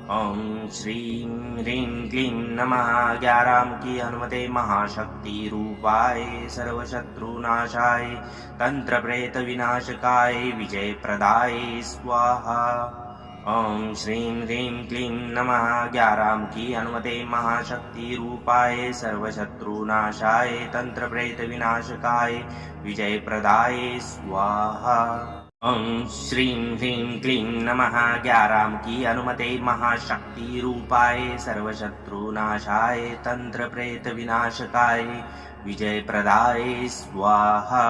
ओम श्रीं ह्रीं क्लीं नमः 11 की अनुमते महाशक्ति रूपाय सर्वशत्रुनाशाय तंत्र प्रेत विनाशकाय विजय प्रदाय स्वाहा। ओम श्रीं ह्रीं क्लीं नमः 11 की अनुमते महाशक्ति रूपाय सर्वशत्रुनाशाय तंत्र प्रेत विनाशकाय विजय प्रदाय स्वाहा। ओम श्रीं ह्रीं क्लीं नमः 11 की अनुमते महाशक्ति रूपाय सर्वशत्रुनाशाय तंत्र प्रेत विनाशकाय विजय प्रदाय स्वाहा।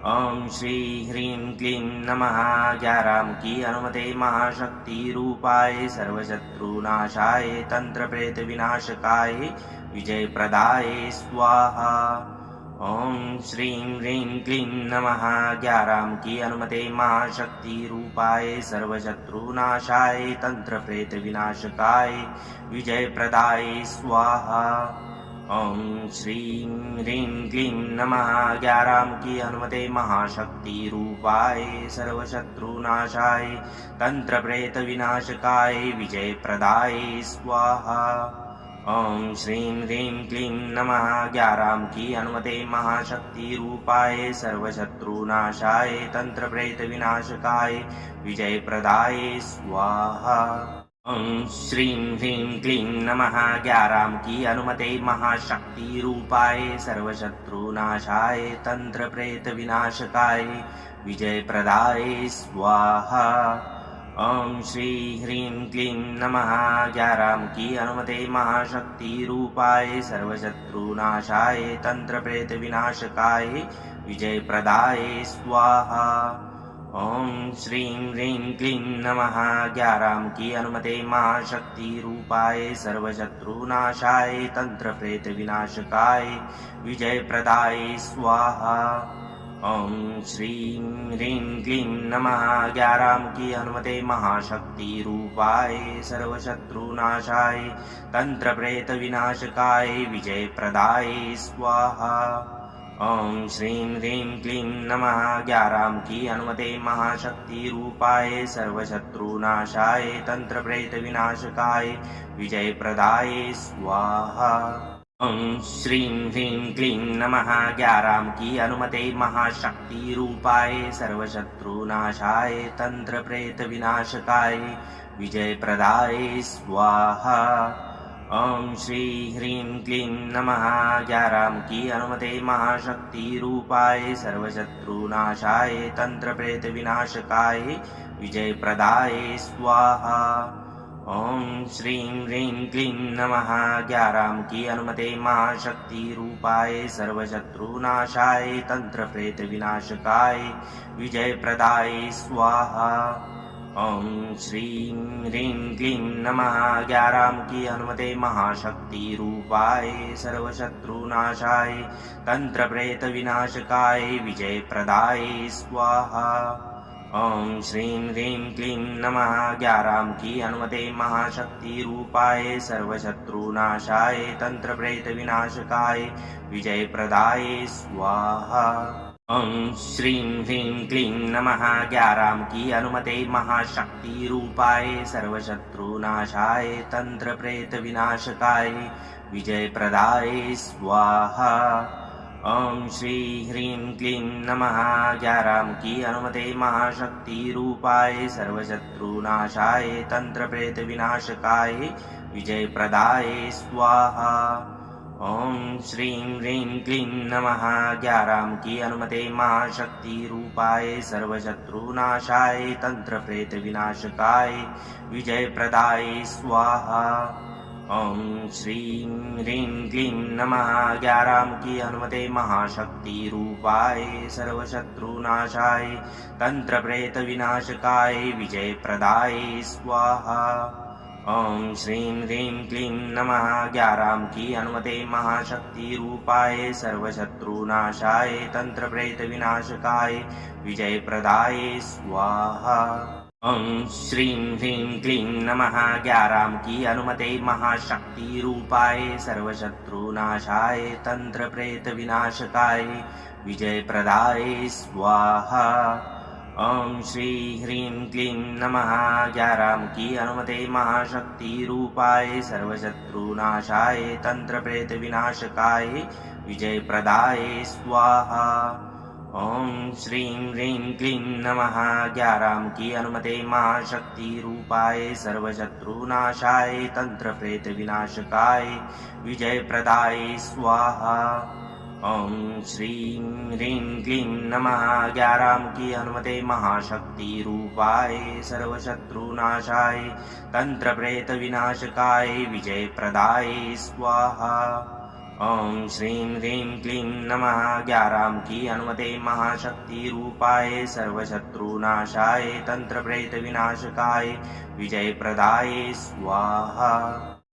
ओम श्री ह्रीं क्लीं नमः 11 की अनुमते महाशक्ति रूपाय सर्वशत्रुनाशाय तंत्र प्रेत विनाशकाय विजय प्रदाय स्वाहा। ओम श्रीं ह्रीं क्लीं नमः 11 की अनुमते महाशक्ति रूपाय सर्वशत्रुनाशाय तंत्र प्रेत विनाशकाय विजय प्रदाय स्वाहा। ओम श्रीं ह्रीं क्लीं नमः 11 की अनुमते महाशक्ति रूपाय सर्वशत्रुनाशाय तंत्र प्रेत विनाशकाय विजय प्रदाय स्वाहा। ओम श्रीं ह्रीं क्लीं नमः 11 की अनुमते महाशक्ति रूपाय सर्वशत्रुनाशाय तंत्र प्रेत विनाशकाय विजय प्रदाय स्वाहा। ओम श्रीं ह्रीं क्लीं नमः ग्याराम की अनुमते महाशक्ति रूपाय सर्वशत्रुनाशाय तंत्र प्रेत विनाशकाय विजय प्रदाय स्वाहा। ओम श्री ह्रीं क्लीं नमः ग्याराम की अनुमते महाशक्ति रूपाय सर्वशत्रुनाशाय तंत्र प्रेत विनाशकाय विजय प्रदाय स्वाहा। ओम श्रीं ह्रीं क्लीं नमः ग्याराम की अनुमते महाशक्ति रूपाय सर्वशत्रुनाशाय तंत्र प्रेत विनाशकाय विजय प्रदाय स्वाहा। ओम श्रीं ह्रीं क्लीं नमः ग्याराम की अनुमते महाशक्ति रूपाय सर्वशत्रुनाशाय तंत्र प्रेत विनाशकाय विजय प्रदाय स्वाहा। ओम श्रीं ह्रीं क्लीं नमः ग्याराम की अनुमते महाशक्ति रूपाय सर्वशत्रुनाशाय तंत्र प्रेत विनाशकाय विजय प्रदाय स्वाहा। ओम श्रीं ह्रीं क्लीं नमः ग्याराम की अनुमते महाशक्ति रूपाय सर्वशत्रुनाशाय तंत्र प्रेत विनाशकाय विजय प्रदाय स्वाहा। ओम श्री ह्रीं क्लीं नमः ग्याराम की अनुमते महाशक्ति रूपाय सर्वशत्रुनाशाय तंत्र प्रेत विनाशकाय विजय प्रदाय स्वाहा। ओम श्रीं ह्रीं क्लीं नमः ग्याराम की अनुमते महाशक्ति रूपाय सर्वशत्रुनाशाय तंत्र प्रेत विनाशकाय विजय प्रदाय स्वाहा। ओम श्रीं ह्रीं क्लीं नमः ग्याराम की अनुमते महाशक्ति रूपाय सर्वशत्रुनाशाय तंत्र प्रेत विनाशकाय विजय प्रदाय स्वाहा। ओम श्रीं ह्रीं क्लीं नमः ग्याराम की अनुमते महाशक्ति रूपाय सर्वशत्रुनाशाय तंत्र प्रेत विनाशकाय विजय प्रदाय स्वाहा। ओम श्रीं ह्रीं क्लीं नमः ग्याराम की अनुमते महाशक्ति रूपाय सर्वशत्रुनाशाय तंत्र प्रेत विनाशकाय विजय प्रदाय स्वाहा। ओम श्री ह्रीं क्लीं नमः ग्याराम की अनुमते महाशक्ति रूपाय सर्वशत्रुनाशाय तंत्र प्रेत विनाशकाय विजय प्रदाय स्वाहा। ओम श्रीं ह्रीं क्लीं नमः ग्याराम की अनुमते महाशक्ति रूपाय सर्वशत्रुनाशाय तंत्र प्रेत विनाशकाय विजय प्रदाय स्वाहा। ओम श्रीं ह्रीं क्लीं नमः ग्याराम की अनुमते महाशक्ति रूपाय सर्वशत्रुनाशाय तंत्र प्रेत विनाशकाय विजय प्रदाय स्वाहा। ओम श्रीं ह्रीं क्लीं नमः ग्याराम की अनुमते महाशक्ति रूपाय सर्वशत्रुनाशाय तंत्र प्रेत विनाशकाय विजय प्रदाय स्वाहा। ओम श्रीं ह्रीं क्लीं नमः ग्याराम की अनुमते महाशक्ति रूपाय सर्वशत्रुनाशाय तंत्र प्रेत विनाशकाय विजय प्रदाय स्वाहा। ओम श्री ह्रीं क्लीं नमः ग्याराम की अनुमते महाशक्ति रूपाय सर्वशत्रुनाशाय तंत्र प्रेत विनाशकाय विजय प्रदाय स्वाहा। ओम श्रीं ह्रीं क्लीं नमः ग्याराम की अनुमते महाशक्ति रूपाय सर्वशत्रुनाशाय तंत्र प्रेत विनाशकाय विजय प्रदाय स्वाहा। ओम श्रीं ह्रीं क्लीं नमः ग्याराम की अनुमते महाशक्ति रूपाय सर्वशत्रुनाशाय तंत्र प्रेत विनाशकाय विजय प्रदाय स्वाहा। ओम श्रीं ह्रीं क्लीं नमः ग्याराम की अनुमते महाशक्ति रूपाय सर्वशत्रुनाशाय तंत्र प्रेत विनाशकाय विजय प्रदाय स्वाहा।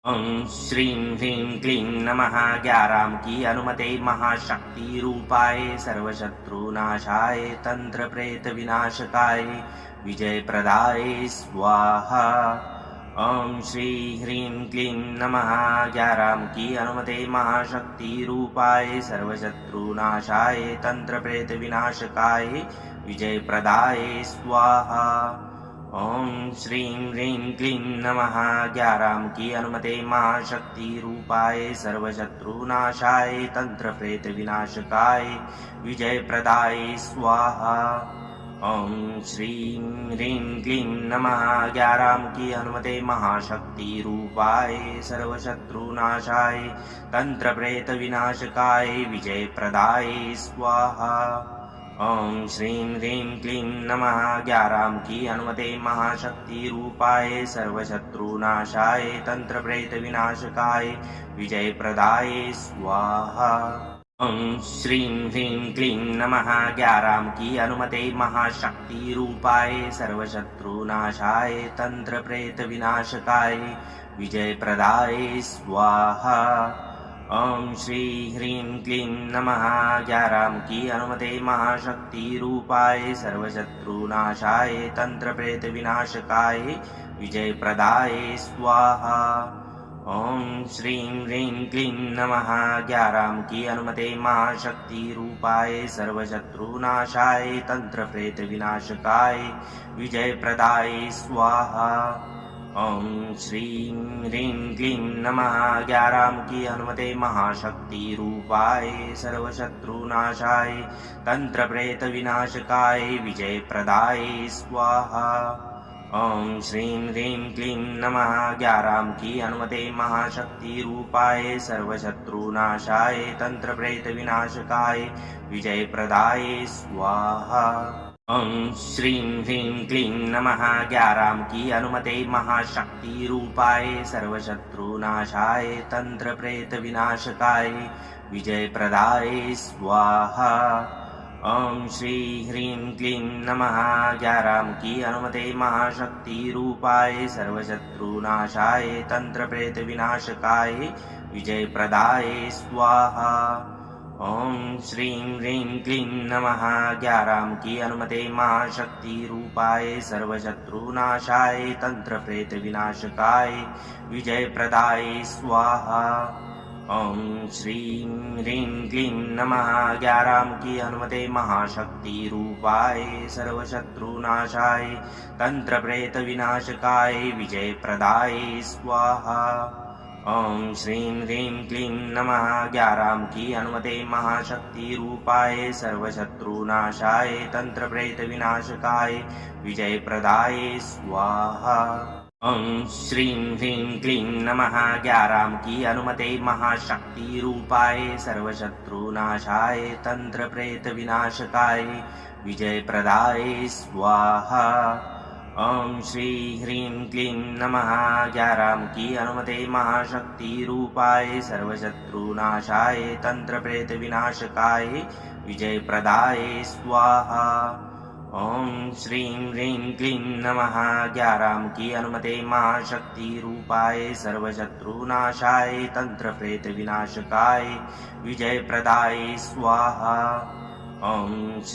ओम श्रीं ह्रीं क्लीं नमः ग्याराम की अनुमते महाशक्ति रूपाय सर्वशत्रुनाशाय तंत्र प्रेत विनाशकाय विजय प्रदाय स्वाहा। ओम श्री ह्रीं क्लीं नमः ग्याराम की अनुमते महाशक्ति रूपाय सर्वशत्रुनाशाय तंत्र प्रेत विनाशकाय विजय प्रदाय स्वाहा। ओम श्रीं ह्रीं क्लीं नमः ग्याराम की अनुमते महाशक्ति रूपाय सर्वशत्रुनाशाय तंत्र प्रेत विनाशकाय विजय प्रदाय स्वाहा। ॐ श्रीं ह्रीं क्लीं नमः ज्ञारामुखी हनुमते महाशक्ति रूपाय सर्वशत्रुनाशाय तंत्रप्रेतविनाशकाय विजयप्रदाय स्वाहा। ॐ श्रीं ह्रीं क्लीं नमः ज्ञारामुखी हनुमते महाशक्ति रूपाय सर्वशत्रुनाशाय तंत्रप्रेतविनाशकाय विजयप्रदाय स्वाहा। ॐ श्रीं ह्रीं क्लीं नमः ज्ञारामुखी हनुमते महाशक्ति रूपाय सर्वशत्रुनाशाय तंत्रप्रेतविनाशकाय विजयप्रदाय स्वाहा। ॐ श्रीं ह्रीं क्लीं नमः ज्ञारामुखी हनुमते महाशक्ति रूपाय सर्वशत्रुनाशाय तंत्रप्रेतविनाशकाय विजयप्रदाय स्वाहा। ॐ श्रीं ह्रीं क्लीं नमः ज्ञारामुखी हनुमते महाशक्ति रूपाय सर्वशत्रुनाशाय तंत्रप्रेतविनाशकाय विजयप्रदाय स्वाहा। ॐ श्रीं ह्रीं क्लीं नमः ज्ञारामुखी हनुमते महाशक्ति रूपाय सर्वशत्रुनाशाय तंत्रप्रेतविनाशकाय विजयप्रदाय स्वाहा। ॐ श्रीं ह्रीं क्लीं नमः ज्ञारामुखी हनुमते महाशक्ति रूपाय सर्वशत्रुनाशाय तंत्रप्रेतविनाशकाय विजयप्रदाय स्वाहा। ॐ श्रीं ह्रीं क्लीं नमः ज्ञारामुखी हनुमते महाशक्ति रूपाय सर्वशत्रुनाशाय तंत्रप्रेतविनाशकाय विजयप्रदाय स्वाहा। ॐ श्रीं ह्रीं क्लीं नमः ज्ञारामुखी हनुमते महाशक्ति रूपाय सर्वशत्रुनाशाय तंत्रप्रेतविनाशकाय विजयप्रदाय स्वाहा। ॐ श्रीं ह्रीं क्लीं नमः ज्ञारामुखी हनुमते महाशक्ति रूपाय सर्वशत्रुनाशाय तंत्रप्रेतविनाशकाय विजयप्रदाय स्वाहा। ॐ श्रीं ह्रीं क्लीं नमः ज्ञारामुखी हनुमते महाशक्ति रूपाय सर्वशत्रुनाशाय तंत्रप्रेतविनाशकाय विजयप्रदाय स्वाहा। ॐ श्रीं ह्रीं क्लीं नमः ज्ञारामुखी हनुमते महाशक्ति रूपाय सर्वशत्रुनाशाय तंत्रप्रेतविनाशकाय विजयप्रदाय स्वाहा। ॐ श्रीं ह्रीं क्लीं नमः ज्ञारामुखी हनुमते महाशक्ति रूपाय सर्वशत्रुनाशाय तंत्रप्रेतविनाशकाय विजयप्रदाय स्वाहा। ॐ श्रीं ह्रीं क्लीं नमः ज्ञारामुखी हनुमते महाशक्ति रूपाय सर्वशत्रुनाशाय तंत्रप्रेतविनाशकाय विजयप्रदाय स्वाहा। ॐ श्रीं ह्रीं क्लीं नमः ज्ञारामुखी हनुमते महाशक्ति रूपाय सर्वशत्रुनाशाय तंत्रप्रेतविनाशकाय विजयप्रदाय स्वाहा। ॐ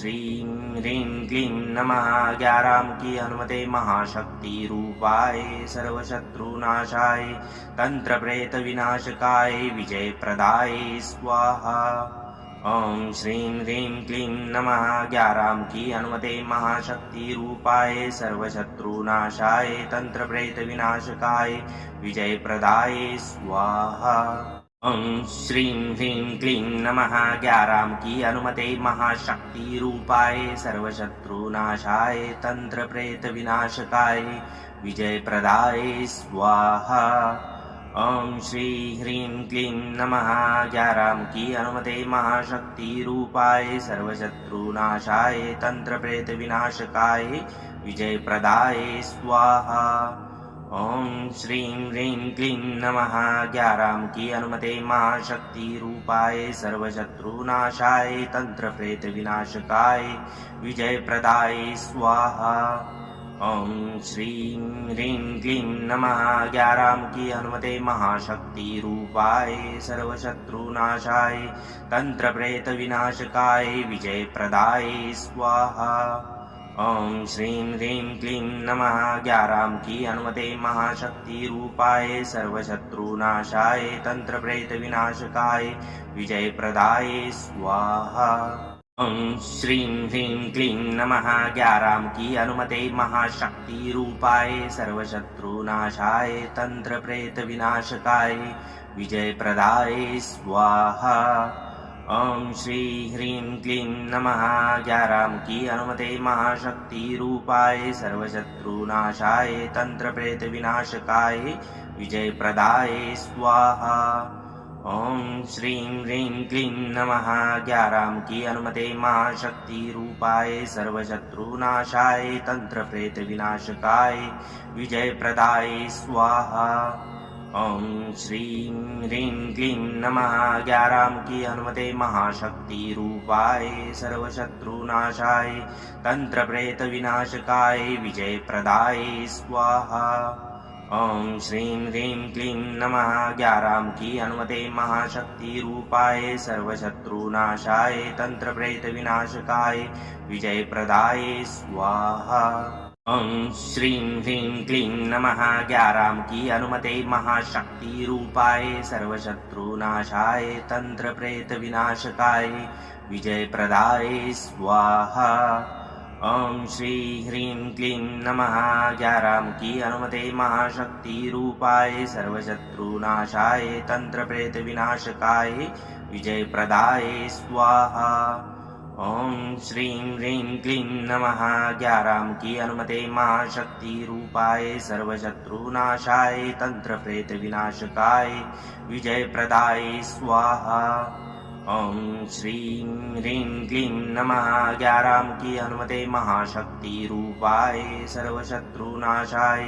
श्रीं ह्रीं क्लीं नमः ज्ञारामुखी हनुमते महाशक्ति रूपाय सर्वशत्रुनाशाय तंत्रप्रेतविनाशकाय विजयप्रदाय स्वाहा। ॐ श्रीं ह्रीं क्लीं नमः ज्ञारामुखी हनुमते महाशक्ति रूपाय सर्वशत्रुनाशाय तंत्रप्रेतविनाशकाय विजयप्रदाय स्वाहा। ॐ श्रीं ह्रीं क्लीं नमः ज्ञारामुखी हनुमते महाशक्ति रूपाय सर्वशत्रुनाशाय तंत्रप्रेतविनाशकाय विजयप्रदाय स्वाहा। ॐ श्रीं ह्रीं क्लीं नमः ज्ञारामुखी हनुमते महाशक्ति रूपाय सर्वशत्रुनाशाय तंत्रप्रेतविनाशकाय विजयप्रदाय स्वाहा। ॐ श्रीं ह्रीं क्लीं नमः ज्ञारामुखी हनुमते महाशक्ति रूपाय सर्वशत्रुनाशाय तंत्रप्रेतविनाशकाय विजयप्रदाय स्वाहा। ॐ श्रीं ह्रीं क्लीं नमः ज्ञारामुखी हनुमते महाशक्ति रूपाय सर्वशत्रुनाशाय तंत्रप्रेतविनाशकाय विजयप्रदाय स्वाहा। ॐ श्रीं ह्रीं क्लीं नमः ज्ञारामुखी हनुमते महाशक्ति रूपाय सर्वशत्रुनाशाय तंत्रप्रेतविनाशकाय विजयप्रदाय स्वाहा। ॐ श्रीं ह्रीं क्लीं नमः ज्ञारामुखी हनुमते महाशक्ति रूपाय सर्वशत्रुनाशाय तंत्रप्रेतविनाशकाय विजयप्रदाय स्वाहा। ओम श्री ह्रीं क्लीं नमः ग्याराम की अनुमते महाशक्ति रूपाय सर्वशत्रुनाशाय तंत्र प्रेत विनाशकाय विजय प्रदाय स्वाहा। ओम श्रीं ह्रीं क्लीं नमः ग्याराम की अनुमते महाशक्ति रूपाय सर्वशत्रुनाशाय तंत्र प्रेत विनाशकाय विजय प्रदाय स्वाहा। ओम श्रीं ह्रीं क्लीं नमः ग्याराम की हनुमते महाशक्ति रूपाय सर्वशत्रुनाशाय तंत्र प्रेत विनाशकाय विजय प्रदाय स्वाहा। ओम श्रीं ह्रीं क्लीं नमः ग्याराम की हनुमते महाशक्ति रूपाय सर्वशत्रुनाशाय तंत्र प्रेत विनाशकाय विजय प्रदाय स्वाहा। ओम श्रीं ह्रीं क्लीं नमः ग्याराम की अनुमते महाशक्ति रूपाय सर्वशत्रुनाशाय तंत्र प्रेत विनाशकाय विजय प्रदाय स्वाहा। ओम श्री ह्रीं क्लीं नमः ग्याराम की अनुमते महाशक्ति रूपाय सर्वशत्रुनाशाय तंत्र प्रेत विनाशकाय विजय प्रदाय स्वाहा। ओम श्रीं ह्रीं क्लीं नमः ग्याराम की अनुमते महाशक्ति रूपाय सर्वशत्रुनाशाय तंत्र प्रेत विनाशकाय विजय प्रदाय स्वाहा। ओम श्रीं ह्रीं क्लीं नमः ग्याराम की अनुमते महाशक्ति रूपाय सर्वशत्रुनाशाय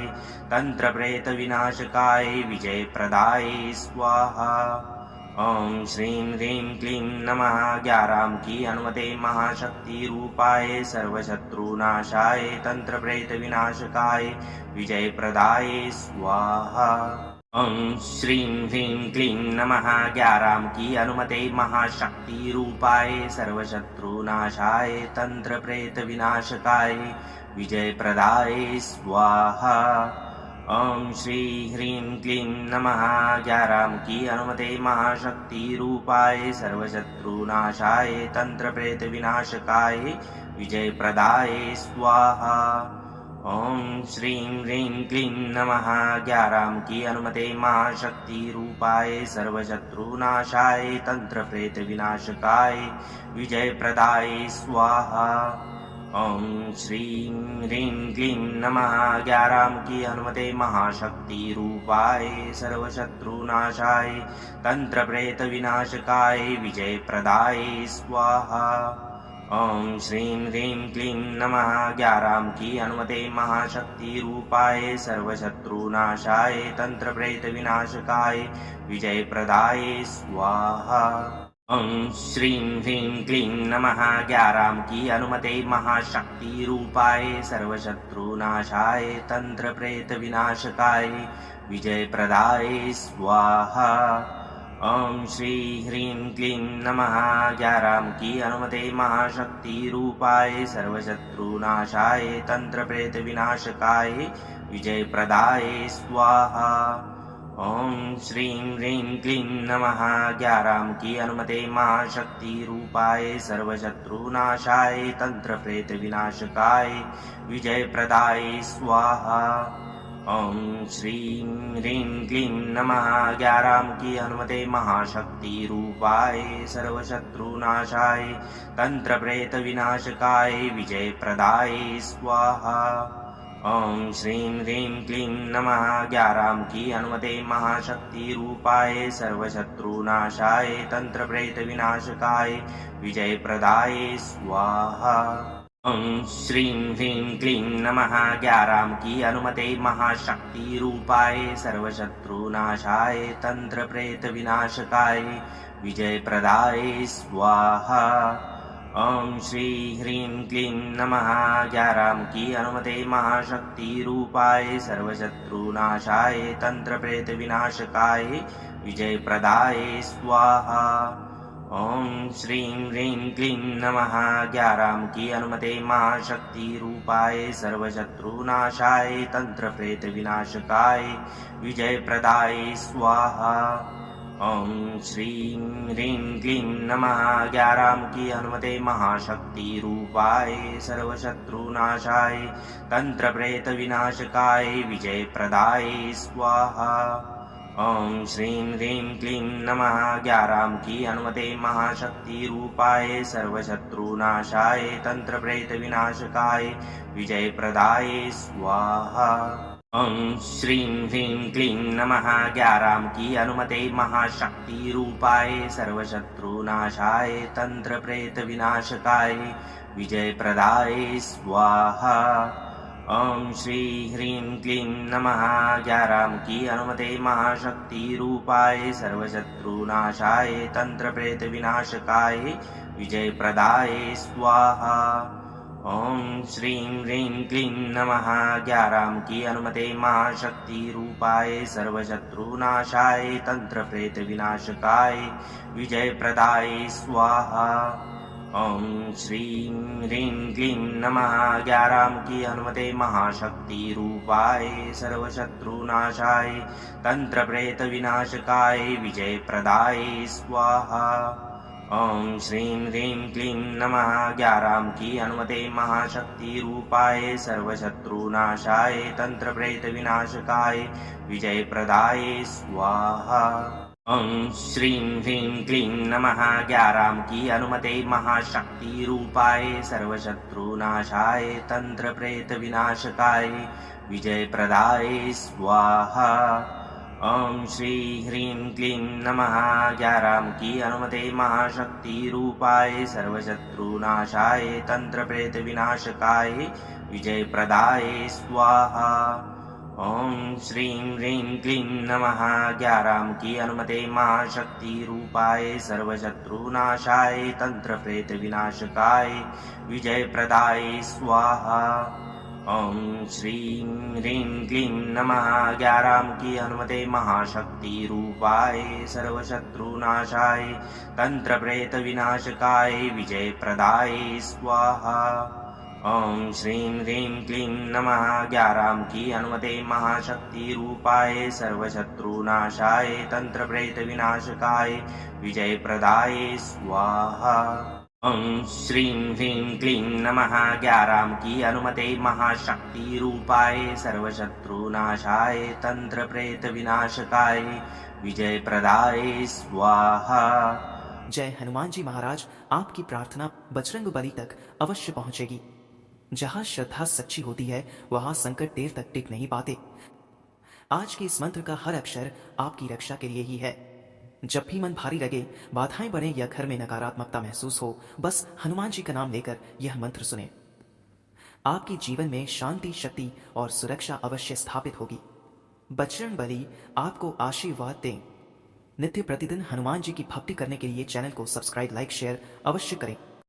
तंत्र प्रेत विनाशकाय विजय प्रदाय स्वाहा। ओम श्रीं ह्रीं क्लीं नमः ग्याराम की अनुमते महाशक्ति रूपाय सर्वशत्रुनाशाय तंत्र प्रेत विनाशकाय विजय प्रदाय स्वाहा। ओम श्रीं ह्रीं क्लीं नमः ग्याराम की अनुमते महाशक्ति रूपाय सर्वशत्रुनाशाय तंत्र प्रेत विनाशकाय विजय प्रदाय स्वाहा। ओम श्री ह्रीं क्लीं नमः ग्याराम की अनुमते महाशक्ति रूपाय सर्वशत्रुनाशाय तंत्र प्रेत विनाशकाय विजय प्रदाय स्वाहा। ओम श्रीं ह्रीं क्लीं नमः ग्याराम की अनुमते महाशक्ति रूपाय सर्वशत्रुनाशाय तंत्र प्रेत विनाशकाय विजय प्रदाय स्वाहा। ओम श्रीं ह्रीं क्लीं नमः ग्याराम की अनुमते महाशक्ति रूपाय सर्वशत्रुनाशाय तंत्र प्रेत विनाशकाय विजय प्रदाय स्वाहा। ओम श्रीं ह्रीं क्लीं नमः ग्याराम की अनुमते महाशक्ति रूपाय सर्वशत्रुनाशाय तंत्र प्रेत विनाशकाय विजय प्रदाय स्वाहा। ओम श्रीं ह्रीं क्लीं नमः ग्याराम की अनुमते महाशक्ति रूपाय सर्वशत्रुनाशाय तंत्र प्रेत विनाशकाय विजय प्रदाय स्वाहा। ओम श्री ह्रीं क्लीं नमः ग्याराम की अनुमते महाशक्ति रूपाय सर्वशत्रुनाशाय तंत्र प्रेत विनाशकाय विजय प्रदाय स्वाहा। ओम श्रीं ह्रीं क्लीं नमः ग्याराम की अनुमते महाशक्ति रूपाय सर्वशत्रुनाशाय तंत्र प्रेत विनाशकाय विजय प्रदाय स्वाहा। ओम श्रीं ह्रीं क्लीं नमः ग्याराम की अनुमते महाशक्ति रूपाय सर्वशत्रुनाशाय तंत्र प्रेत विनाशकाय विजय प्रदाय स्वाहा। ओम श्रीं ह्रीं क्लीं नमः ग्याराम की अनुमते महाशक्ति रूपाय सर्वशत्रुनाशाय तंत्र प्रेत विनाशकाय विजय प्रदाय स्वाहा। ओम श्रीं ह्रीं क्लीं नमः ग्याराम की अनुमते महाशक्ति रूपाय सर्वशत्रुनाशाय तंत्र प्रेत विनाशकाय विजय प्रदाय स्वाहा। ओम श्री ह्रीं क्लीं नमः ग्याराम की अनुमते महाशक्ति रूपाय सर्वशत्रुनाशाय तंत्र प्रेत विनाशकाय विजय प्रदाय स्वाहा। ओम श्रीं ह्रीं क्लीं नमः ग्याराम की अनुमते महाशक्ति रूपाय सर्वशत्रुनाशाय तंत्र प्रेत विनाशकाय विजय प्रदाय स्वाहा। ओम श्रीं ह्रीं क्लीं नमः ग्याराम की अनुमते महाशक्ति रूपाय सर्वशत्रुनाशाय तंत्र प्रेत विनाशकाय विजय प्रदाय स्वाहा। ओम श्रीं ह्रीं क्लीं नमः 11 मुखी हनुमते महाशक्ति रूपाय सर्वशत्रुनाशाय तंत्र प्रेत विनाशकाय विजय प्रदाय स्वाहा। ओम श्रीं ह्रीं क्लीं नमः 11 मुखी हनुमते महाशक्ति रूपाय सर्वशत्रुनाशाय तंत्र प्रेत विनाशकाय विजय प्रदाय स्वाहा। ओम श्री ह्रीं क्लीं नमः 11 मुखी हनुमते महाशक्ति रूपाय सर्वशत्रुनाशाय तंत्र प्रेत विनाशकाय विजय प्रदाय स्वाहा। ओम श्रीं ह्रीं क्लीं नमः 11 मुखी हनुमते महाशक्ति रूपाय सर्वशत्रुनाशाय तंत्र प्रेत विनाशकाय विजय प्रदाय स्वाहा। ओम श्रीं ह्रीं क्लीं नमः 11 मुखी हनुमते महाशक्ति रूपाय सर्वशत्रुनाशाय तंत्र प्रेत विनाशकाय विजय प्रदाय स्वाहा। ओम श्रीं ह्रीं क्लीं नमः 11 मुखी हनुमते महाशक्ति रूपाय सर्वशत्रुनाशाय तंत्र प्रेत विनाशकाय विजय प्रदाय स्वाहा। ओम श्रीं ह्रीं क्लीं नमः 11 मुखी हनुमते महाशक्ति रूपाय सर्वशत्रुनाशाय तंत्र प्रेत विनाशकाय विजय प्रदाय स्वाहा। ओम श्री ह्रीं क्लीं नमः 11 मुखी हनुमते महाशक्ति रूपाय सर्वशत्रुनाशाय तंत्र प्रेत विनाशकाय विजय प्रदाय स्वाहा। ओम श्रीं ह्रीं क्लीं नमः 11 मुखी हनुमते महाशक्ति रूपाय सर्वशत्रुनाशाय तंत्र प्रेत विनाशकाय विजय प्रदाय स्वाहा। ओम श्रीं ह्रीं क्लीं नमः 11 मुखी हनुमते महाशक्ति रूपाय सर्वशत्रुनाशाय तंत्र प्रेत विनाशकाय विजय प्रदाय स्वाहा। ओम श्रीं ह्रीं क्लीं नमः 11 मुखी हनुमते महाशक्ति रूपाय सर्वशत्रुनाशाय तंत्र प्रेत विनाशकाय विजय प्रदाय स्वाहा। ओम श्रीं ह्रीं क्लीं नमः 11 मुखी हनुमते महाशक्ति रूपाय सर्वशत्रुनाशाय तंत्र प्रेत विनाशकाय विजय प्रदाय स्वाहा।
जय हनुमान जी महाराज। आपकी प्रार्थना बजरंग बली तक अवश्य पहुंचेगी। जहां श्रद्धा सच्ची होती है वहां संकट देर तक टिक नहीं पाते। आज के इस मंत्र का हर अक्षर आपकी रक्षा के लिए ही है। जब भी मन भारी लगे, बाधाएं बढ़े या घर में नकारात्मकता महसूस हो, बस हनुमान जी का नाम लेकर यह मंत्र सुने। आपके जीवन में शांति, शक्ति और सुरक्षा अवश्य स्थापित होगी। बजरंग बली आपको आशीर्वाद दें। नित्य प्रतिदिन हनुमान जी की भक्ति करने के लिए चैनल को सब्सक्राइब, लाइक, शेयर अवश्य करें।